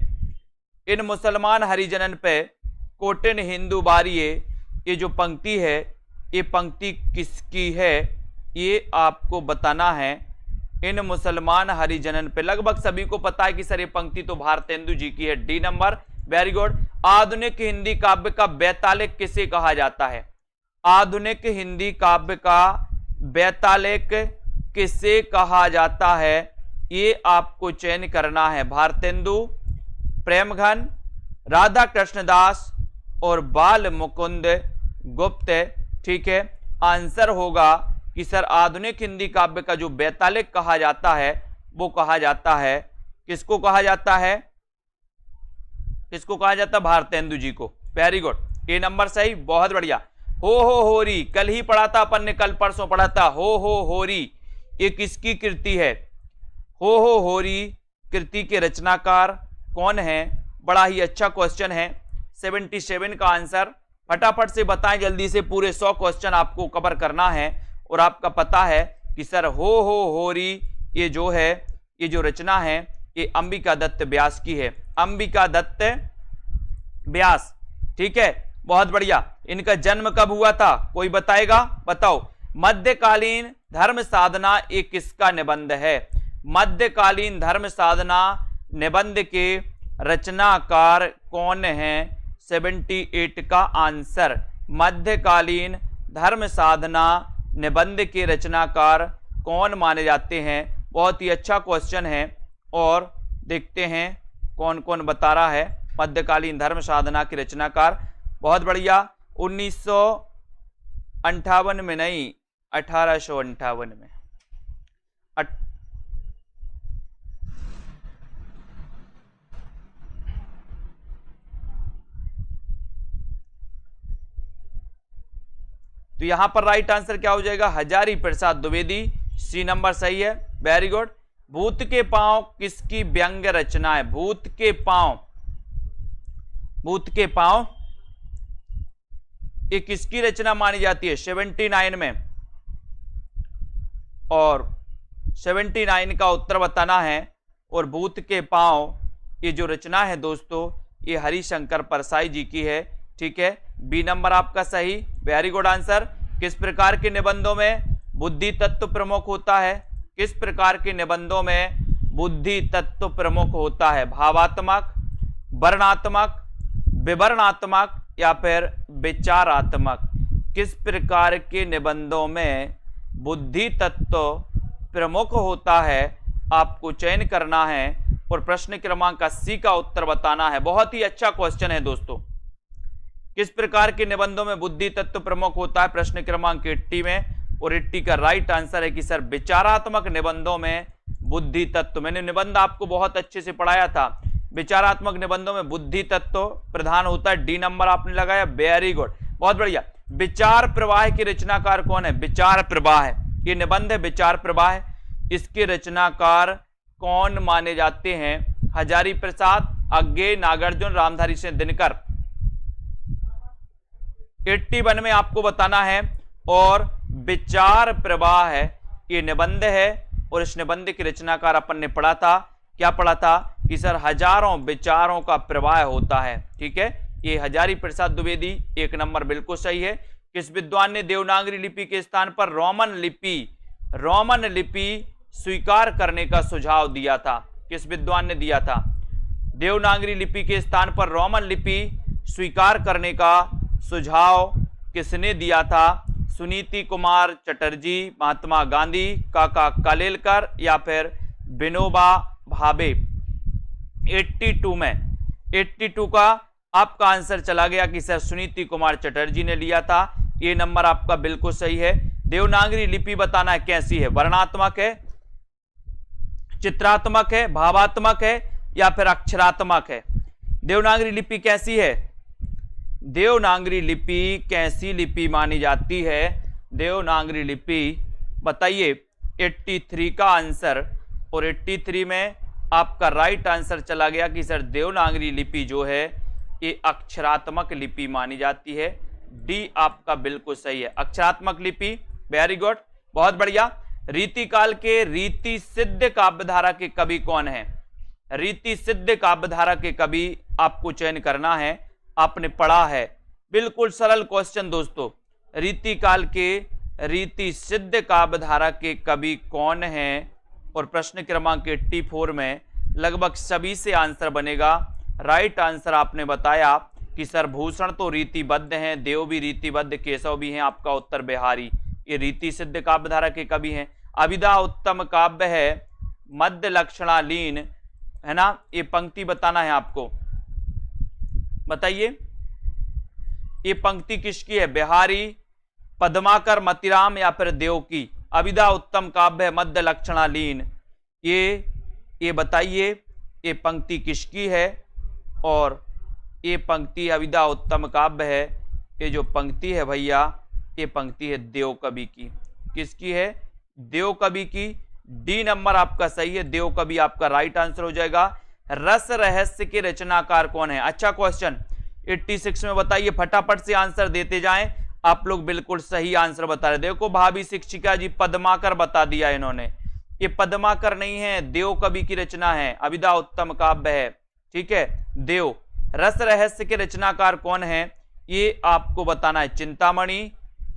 इन मुसलमान हरिजनन पे कोटिन हिंदू बारी, ये जो पंक्ति है ये पंक्ति किसकी है? ये आपको बताना है। इन मुसलमान हरिजनन पे लगभग सभी को पता है कि सर ये पंक्ति तो भारतेंदु जी की है। D number, very good. आधुनिक हिंदी काव्य का बेतालिक किसे कहा जाता है? आधुनिक हिंदी काव्य का बेतालिक किसे कहा जाता है? ये आपको चयन करना है। भारतेंदु, प्रेमघन, राधा कृष्णदास और बाल मुकुंद गुप्त। ठीक है, आंसर होगा कि सर आधुनिक हिंदी काव्य का जो बेतालिक कहा जाता है वो कहा जाता है, किसको कहा जाता है? किसको कहा जाता है? भारतेंदु जी को। वेरी गुड, ये नंबर सही, बहुत बढ़िया। हो होरी, कल ही पढ़ा था अपन ने, कल परसों पढ़ा था। हो होरी ये किसकी कृति है? हो होरी कृति के रचनाकार कौन है? बड़ा ही अच्छा क्वेश्चन है। 77 का आंसर फटाफट से बताएं जल्दी से। पूरे 100 क्वेश्चन आपको कवर करना है और आपका पता है कि सर हो होरी ये जो है, ये जो रचना है ये अंबिका दत्त व्यास की है। अंबिका दत्त व्यास। ठीक है, बहुत बढ़िया। इनका जन्म कब हुआ था? कोई बताएगा? बताओ। मध्यकालीन धर्म साधना ये किसका निबंध है? मध्यकालीन धर्म साधना निबंध के रचनाकार कौन है? 78 का आंसर। मध्यकालीन धर्म साधना निबंध के रचनाकार कौन माने जाते हैं? बहुत ही अच्छा क्वेश्चन है और देखते हैं कौन कौन बता रहा है। मध्यकालीन धर्म साधना के रचनाकार, बहुत बढ़िया। 1958 में नहीं, 1858 में। तो यहां पर राइट आंसर क्या हो जाएगा? हजारी प्रसाद द्विवेदी। सी नंबर सही है, वेरी गुड। भूत के पांव किसकी व्यंग रचना है? भूत के पांव, भूत के पांव ये किसकी रचना मानी जाती है? 79 में। और 79 का उत्तर बताना है। और भूत के पांव ये जो रचना है दोस्तों ये हरिशंकर परसाई जी की है। ठीक है, बी नंबर आपका सही, वेरी गुड आंसर। किस प्रकार के निबंधों में बुद्धि तत्व प्रमुख होता है? किस प्रकार के निबंधों में बुद्धि तत्व प्रमुख होता है? भावात्मक, वर्णात्मक, विवरणात्मक या फिर विचारात्मक? किस प्रकार के निबंधों में बुद्धि तत्व प्रमुख होता है? आपको चयन करना है और प्रश्न क्रमांक 80 का उत्तर बताना है। बहुत ही अच्छा क्वेश्चन है दोस्तों। किस प्रकार के निबंधों में बुद्धि तत्व प्रमुख होता है? प्रश्न क्रमांक 80 में। और 80 का राइट आंसर है कि सर विचारात्मक निबंधों में बुद्धि तत्व। मैंने निबंध आपको बहुत अच्छे से पढ़ाया था, विचारात्मक निबंधों में बुद्धि तत्व प्रधान होता है। डी नंबर आपने लगाया, वेरी गुड, बहुत बढ़िया। विचार प्रवाह के रचनाकार कौन है? विचार प्रवाह, ये निबंध है विचार प्रवाह, इसके रचनाकार कौन माने जाते हैं? हजारी प्रसाद, अज्ञे, नागार्जुन, रामधारी सिंह दिनकर। 81 में आपको बताना है। और विचार प्रवाह है ये निबंध है, और इस निबंध की रचनाकार अपन ने पढ़ा था, क्या पढ़ा था कि सर हजारों विचारों का प्रवाह होता है। ठीक है, ये हजारी प्रसाद द्विवेदी, 1 नंबर बिल्कुल सही है। किस विद्वान ने देवनागरी लिपि के स्थान पर रोमन लिपि स्वीकार करने का सुझाव दिया था? किस विद्वान ने दिया था? देवनागरी लिपि के स्थान पर रोमन लिपि स्वीकार करने का सुझाव किसने दिया था? सुनीति कुमार चटर्जी, महात्मा गांधी, काका कालेलकर या फिर विनोबा भावे। 82 का आपका आंसर चला गया कि सर सुनीति कुमार चटर्जी ने लिया था। ये नंबर आपका बिल्कुल सही है। देवनागरी लिपि बताना है कैसी है, वर्णात्मक है, चित्रात्मक है, भावात्मक है या फिर अक्षरात्मक है? देवनागरी लिपि कैसी है? देवनागरी लिपि कैसी लिपि मानी जाती है? देवनागरी लिपि बताइए। 83 का आंसर, और 83 में आपका राइट आंसर चला गया कि सर देवनागरी लिपि जो है ये अक्षरात्मक लिपि मानी जाती है। डी आपका बिल्कुल सही है, अक्षरात्मक लिपि, वेरी गुड, बहुत बढ़िया। रीतिकाल के रीति सिद्ध काव्यधारा के कवि कौन है? रीति सिद्ध काव्यधारा के कवि आपको चयन करना है, आपने पढ़ा है, बिल्कुल सरल क्वेश्चन दोस्तों। रीतिकाल के रीति सिद्ध काव्यधारा के कवि कौन है? और प्रश्न क्रमांक 84 में लगभग सभी से आंसर बनेगा। राइट आंसर आपने बताया कि सर भूषण तो रीतिबद्ध हैं, देव भी रीतिबद्ध, केशव भी हैं, आपका उत्तर बिहारी, ये रीति सिद्ध काव्यधारा के कवि हैं। अभिधा उत्तम काव्य है, मध्य लक्षणालीन, है ना, ये पंक्ति बताना है आपको, बताइए ये पंक्ति किसकी है? बिहारी, पद्माकर, मतिराम या फिर देव की? अभिधा उत्तम काव्य है, मध्य लक्षणालीन, ये बताइए ये पंक्ति किसकी है? और ये पंक्ति अभिधा उत्तम काव्य है, ये जो पंक्ति है भैया, ये पंक्ति है देव कवि की। किसकी है? देव कवि की। डी नंबर आपका सही है, देव कवि आपका राइट आंसर हो जाएगा। रस रहस्य के रचनाकार कौन है? अच्छा क्वेश्चन, 86 में बताइए, फटाफट से आंसर देते जाएं। आप लोग बिल्कुल सही आंसर बता रहे। देखो भाभी शिक्षिका जी, पद्माकर बता दिया इन्होंने, ये पद्माकर नहीं है, देव कवि की रचना है, अभिधा उत्तम काव्य है। ठीक है, देव। रस रहस्य के रचनाकार कौन है ये आपको बताना है। चिंतामणि,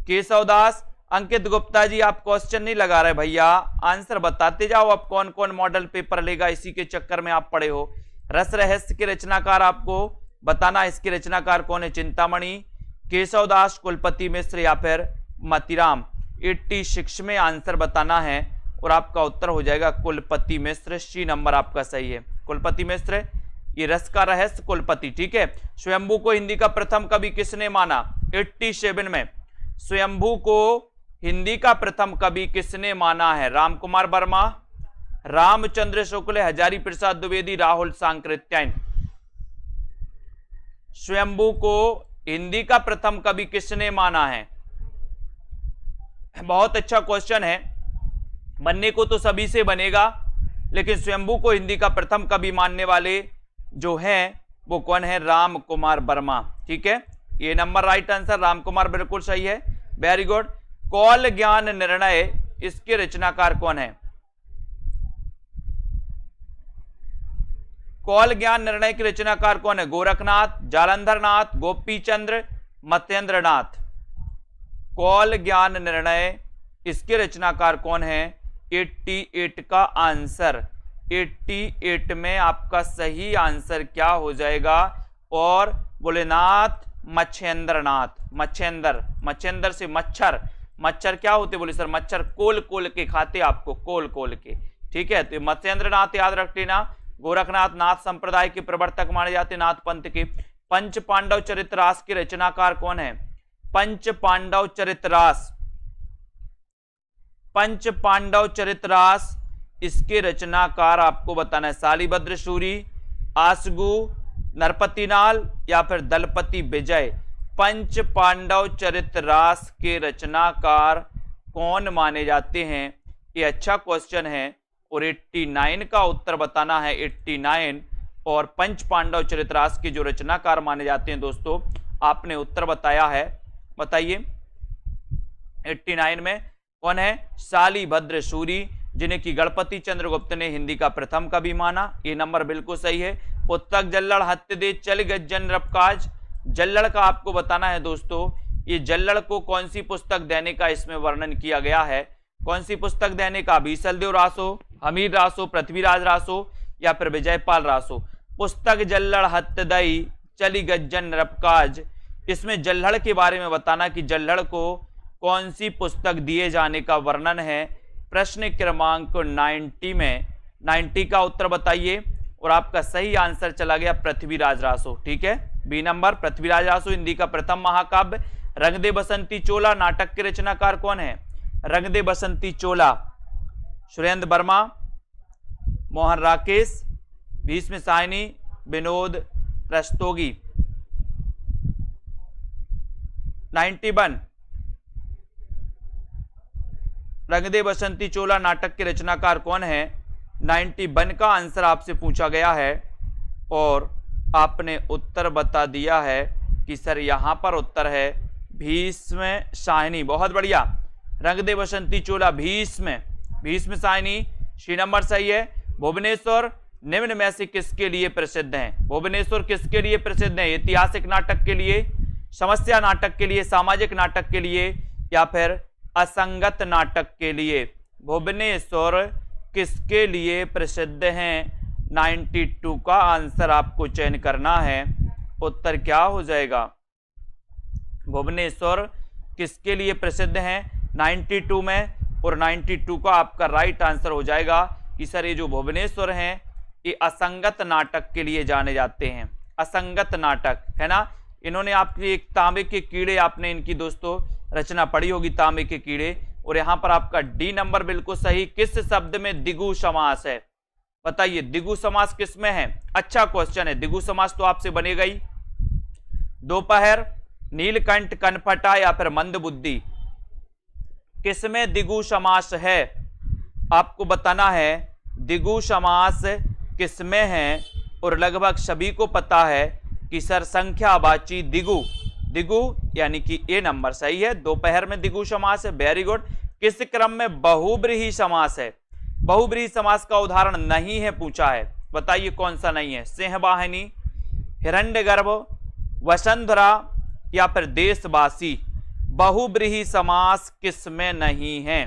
केशवदास, अंकित गुप्ता जी आप क्वेश्चन नहीं लगा रहे भैया, आंसर बताते जाओ। अब कौन कौन मॉडल पेपर लेगा, इसी के चक्कर में आप पड़े हो। रस रहस्य के रचनाकार आपको बताना, इसके रचनाकार कौन है? चिंतामणि, केशवदास, कुलपति मिश्र या फिर मतिराम। 86 में आंसर बताना है और आपका उत्तर हो जाएगा कुलपति मिश्र। सी नंबर आपका सही है, कुलपति मिश्र, ये रस का रहस्य कुलपति। ठीक है, स्वयंभू को हिंदी का प्रथम कवि किसने माना? 87 में स्वयंभू को हिंदी का प्रथम कवि किसने माना है? रामकुमार वर्मा, रामचंद्र शुक्ल, हजारी प्रसाद द्विवेदी, राहुल सांकृत्यायन। स्वयंभू को हिंदी का प्रथम कवि किसने माना है? बहुत अच्छा क्वेश्चन है, बनने को तो सभी से बनेगा, लेकिन स्वयंभू को हिंदी का प्रथम कवि मानने वाले जो हैं वो कौन है? राम कुमार वर्मा। ठीक है, ये number right answer, Ram Kumar बिल्कुल सही है, वेरी गुड। कौल ज्ञान निर्णय, इसके रचनाकार कौन है? कौल ज्ञान निर्णय के रचनाकार कौन है? गोरखनाथ, जालंधरनाथ, गोपीचंद्र, मत्येंद्रनाथ। कौल ज्ञान निर्णय, इसके रचनाकार कौन है? 88 का आंसर, 88 में आपका सही आंसर क्या हो जाएगा? और भोलेनाथ मच्छेंद्रनाथ। मच्छेंद्र से मच्छर, मच्छर क्या होते? बोले सर मच्छर कोल के खाते, आपको कोल के। ठीक है, तो मच्छेंद्रनाथ याद रख लेना। गोरखनाथ नाथ संप्रदाय के प्रवर्तक माने जाते, नाथ पंथ के। पंच पांडव चरितरास के रचनाकार कौन है? पंच पांडव चरितरास इसके रचनाकार आपको बताना है। शालिभद्र सूरी, आसगु, नरपतिनाल या फिर दलपति विजय। पंच पांडव चरितरास के रचनाकार कौन माने जाते हैं? ये अच्छा क्वेश्चन है और 89 का उत्तर बताना है। 89 और पंच पांडव चरितरास के जो रचनाकार माने जाते हैं दोस्तों, आपने उत्तर बताया है। बताइए 89 में कौन है? शालिभद्र सूरी, जिन्हें कि गणपति चंद्रगुप्त ने हिंदी का प्रथम कवि माना। ये नंबर बिल्कुल सही है। पुस्तक जल्लड़ हत्य दे चल गज्जन रबकाज। जल्लड़ का आपको बताना है दोस्तों, ये जल्लड़ को कौन सी पुस्तक देने का इसमें वर्णन किया गया है? कौन सी पुस्तक देने का? बीसलदेव रासो, हमीर रासो, पृथ्वीराज रासो या फिर विजयपाल रासो। पुस्तक जल्लड़ हत्य दई चली गज्जन रबकाज, इसमें जल्लड़ के बारे में बताना कि जल्लड़ को कौन सी पुस्तक दिए जाने का वर्णन है। प्रश्न क्रमांक 90 में 90 का उत्तर बताइए और आपका सही आंसर चला गया पृथ्वीराज रासो। ठीक है, बी नंबर पृथ्वीराज रासो हिंदी का प्रथम महाकाव्य। रंग दे बसंती चोला नाटक के रचनाकार कौन है? रंग दे बसंती चोला सुरेंद्र वर्मा, मोहन राकेश, भीष्म साहनी, विनोद रस्तोगी। 91 रंग दे बसंती चोला नाटक के रचनाकार कौन है? 91 का आंसर आपसे पूछा गया है और आपने उत्तर बता दिया है कि सर यहां पर उत्तर है भीष्म साहनी। बहुत बढ़िया। रंग दे बसंती चोला भीष्म साहनी, सी नंबर सही है। भुवनेश्वर निम्न में से किसके लिए प्रसिद्ध हैं? भुवनेश्वर किसके लिए प्रसिद्ध है? ऐतिहासिक नाटक के लिए, समस्या नाटक के लिए, सामाजिक नाटक के लिए या फिर असंगत नाटक के लिए? भुवनेश्वर किसके लिए प्रसिद्ध हैं? 92 का आंसर आपको चयन करना है। उत्तर क्या हो जाएगा? भुवनेश्वर किसके लिए प्रसिद्ध हैं 92 में? और 92 का आपका राइट आंसर हो जाएगा कि सर ये जो भुवनेश्वर हैं ये असंगत नाटक के लिए जाने जाते हैं। असंगत नाटक है ना। इन्होंने आपके एक तांबे के कीड़े, आपने इनकी दोस्तों रचना पढ़ी होगी, तांबे के कीड़े। और यहां पर आपका डी नंबर बिल्कुल सही। किस शब्द में द्विगु समास है? बताइए द्विगु समास किस में है? अच्छा क्वेश्चन है। द्विगु समास तो आपसे बनेगा ही। दोपहर, नीलकंठ, कनफटा या फिर मंदबुद्धि, किसमें द्विगु समास है? आपको बताना है द्विगु समास किसमें है। और लगभग सभी को पता है कि सर संख्यावाची द्विगु यानी कि ए नंबर सही है। दोपहर में द्विगु समास है। Very good. किस क्रम में बहुब्रीहि समास है? बहुब्रीहि समास का उदाहरण नहीं है पूछा है। बताइए कौन सा नहीं है? सिंहवाहिनी, हिरण्यगर्भ, वसुंधरा या फिर देशवासी। बहुब्रीहि समास किसमें नहीं है?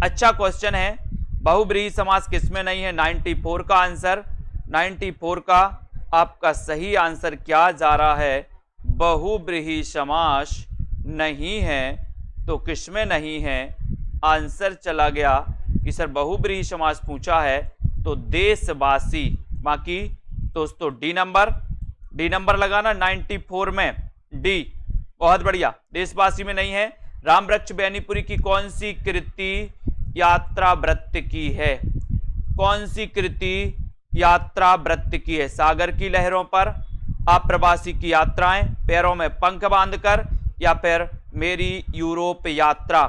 अच्छा क्वेश्चन है। बहुब्रीहि समास किसमें नहीं है? 94 का आंसर। 94 का आपका सही आंसर क्या जा रहा है? बहुब्रीहि समास नहीं है। तो किसमें नहीं है? आंसर चला गया कि सर बहुब्रीहि समास पूछा है तो देशवासी। बाकी दोस्तों डी नंबर लगाना 94 में डी। बहुत बढ़िया। देशवासी में नहीं है। रामवृक्ष बेनीपुरी की कौन सी कृति यात्रा वृत्त की है? कौन सी कृति यात्रा वृत्त की है? सागर की लहरों पर, अप्रवासी की यात्राएं, पैरों में पंख बांधकर या फिर मेरी यूरोप यात्रा।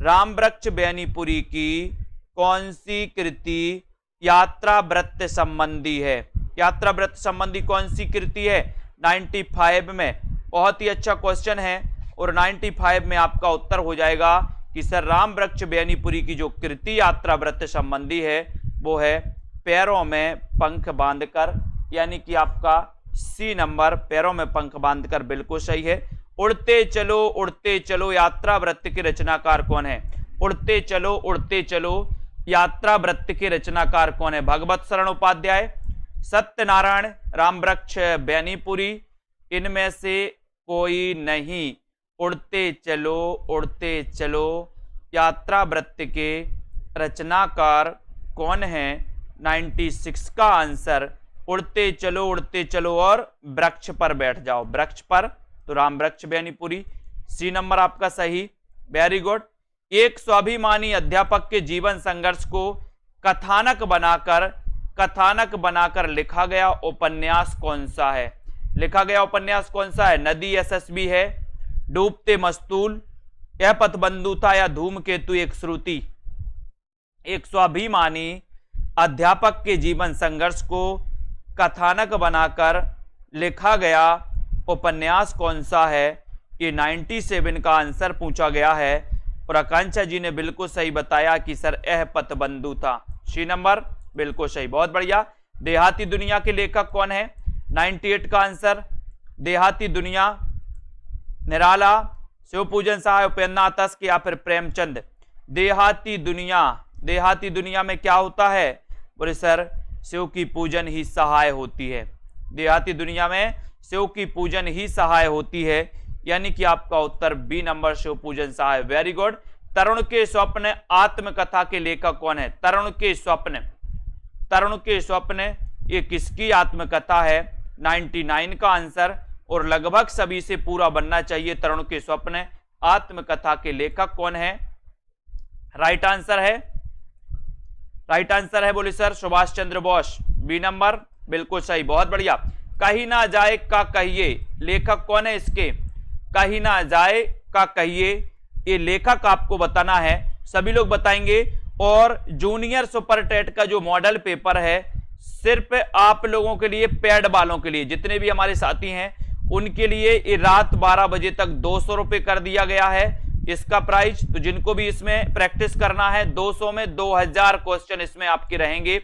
रामवृक्ष बेनीपुरी की कौन सी कृति यात्रा वृत्त संबंधी है? यात्रा वृत्त संबंधी कौन सी कृति है? 95 में। बहुत ही अच्छा क्वेश्चन है और 95 में आपका उत्तर हो जाएगा कि सर रामवृक्ष बेनीपुरी की जो कृति यात्रा वृत्त संबंधी है वो है पैरों में पंख बांधकर, यानी कि आपका सी नंबर पैरों में पंख बांधकर बिल्कुल सही है। उड़ते चलो यात्रा वृत्त के रचनाकार कौन है? उड़ते चलो यात्रा वृत्त के रचनाकार कौन है? भगवत शरण उपाध्याय, सत्यनारायण, रामवृक्ष बेनीपुरी, इनमें से कोई नहीं। उड़ते चलो यात्रा वृत्त के रचनाकार कौन है? 96 का आंसर उड़ते चलो और वृक्ष पर बैठ जाओ। वृक्ष पर तो रामवृक्ष बेनीपुरी, सी नंबर आपका सही। Very good. एक स्वाभिमानी अध्यापक के जीवन संघर्ष को कथानक बनाकर लिखा गया उपन्यास कौन सा है? लिखा गया उपन्यास कौन सा है? नदी यशस्वी है, डूबते मस्तूल, यह पथबंधु था, या धूमकेतु एक श्रुति? एक स्वाभिमानी अध्यापक के जीवन संघर्ष को कथानक बनाकर लिखा गया उपन्यास कौन सा है? ये 97 का आंसर पूछा गया है और आकांक्षा जी ने बिल्कुल सही बताया कि सर यह पथबंधु था। सी नंबर बिल्कुल सही, बहुत बढ़िया। देहाती दुनिया के लेखक कौन है? 98 का आंसर देहाती दुनिया, निराला, शिवपूजन सहाय, उपेंद्रनाथ तस्क या फिर प्रेमचंद? देहाती दुनिया में क्या होता है? बोले सर शिव की पूजन ही सहाय होती है। देहाती दुनिया में शिव की पूजन ही सहाय होती है, यानी कि आपका उत्तर बी नंबर शिव पूजन सहाय। Very good. तरुण के स्वप्न आत्मकथा के लेखक कौन है? तरुण के स्वप्न ये किसकी आत्मकथा है? 99 का आंसर, और लगभग सभी से पूरा बनना चाहिए। तरुण के स्वप्न आत्मकथा के लेखक कौन है? राइट आंसर है बोले sir Subhash Chandra Bose. B number बिल्कुल सही, बहुत बढ़िया। कहीं ना जाए का कहिए, लेखक कौन है इसके? कहीं ना जाए का कहिए, ये लेखक आपको बताना है, सभी लोग बताएंगे। और जूनियर सुपर टेट का जो मॉडल पेपर है सिर्फ आप लोगों के लिए, पेड वालों के लिए, जितने भी हमारे साथी हैं उनके लिए ये रात 12 बजे तक 200 रुपए कर दिया गया है इसका प्राइस। तो जिनको भी इसमें प्रैक्टिस करना है 200 में 2000 क्वेश्चन इसमें आपके रहेंगे।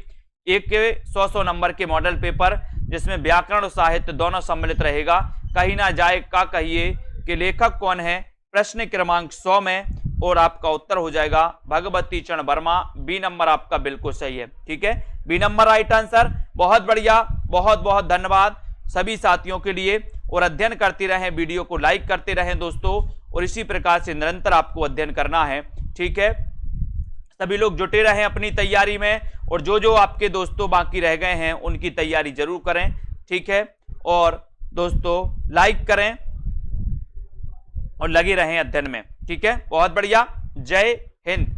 एक के 100 नंबर के मॉडल पेपर जिसमें व्याकरण और साहित्य दोनों सम्मिलित रहेगा। कहीं ना जाए का कहिए कि लेखक कौन है? प्रश्न क्रमांक 100 में, और आपका उत्तर हो जाएगा भगवती चरण वर्मा। बी नंबर आपका बिल्कुल सही है, ठीक है, बी नंबर राइट आंसर। बहुत बढ़िया, बहुत बहुत धन्यवाद सभी साथियों के लिए। और अध्ययन करते रहें, वीडियो को लाइक करते रहें दोस्तों, और इसी प्रकार से निरंतर आपको अध्ययन करना है, ठीक है। सभी लोग जुटे रहें अपनी तैयारी में, और जो जो आपके दोस्तों बाकी रह गए हैं उनकी तैयारी जरूर करें, ठीक है। और दोस्तों लाइक करें और लगे रहें अध्ययन में, ठीक है। बहुत बढ़िया, जय हिंद।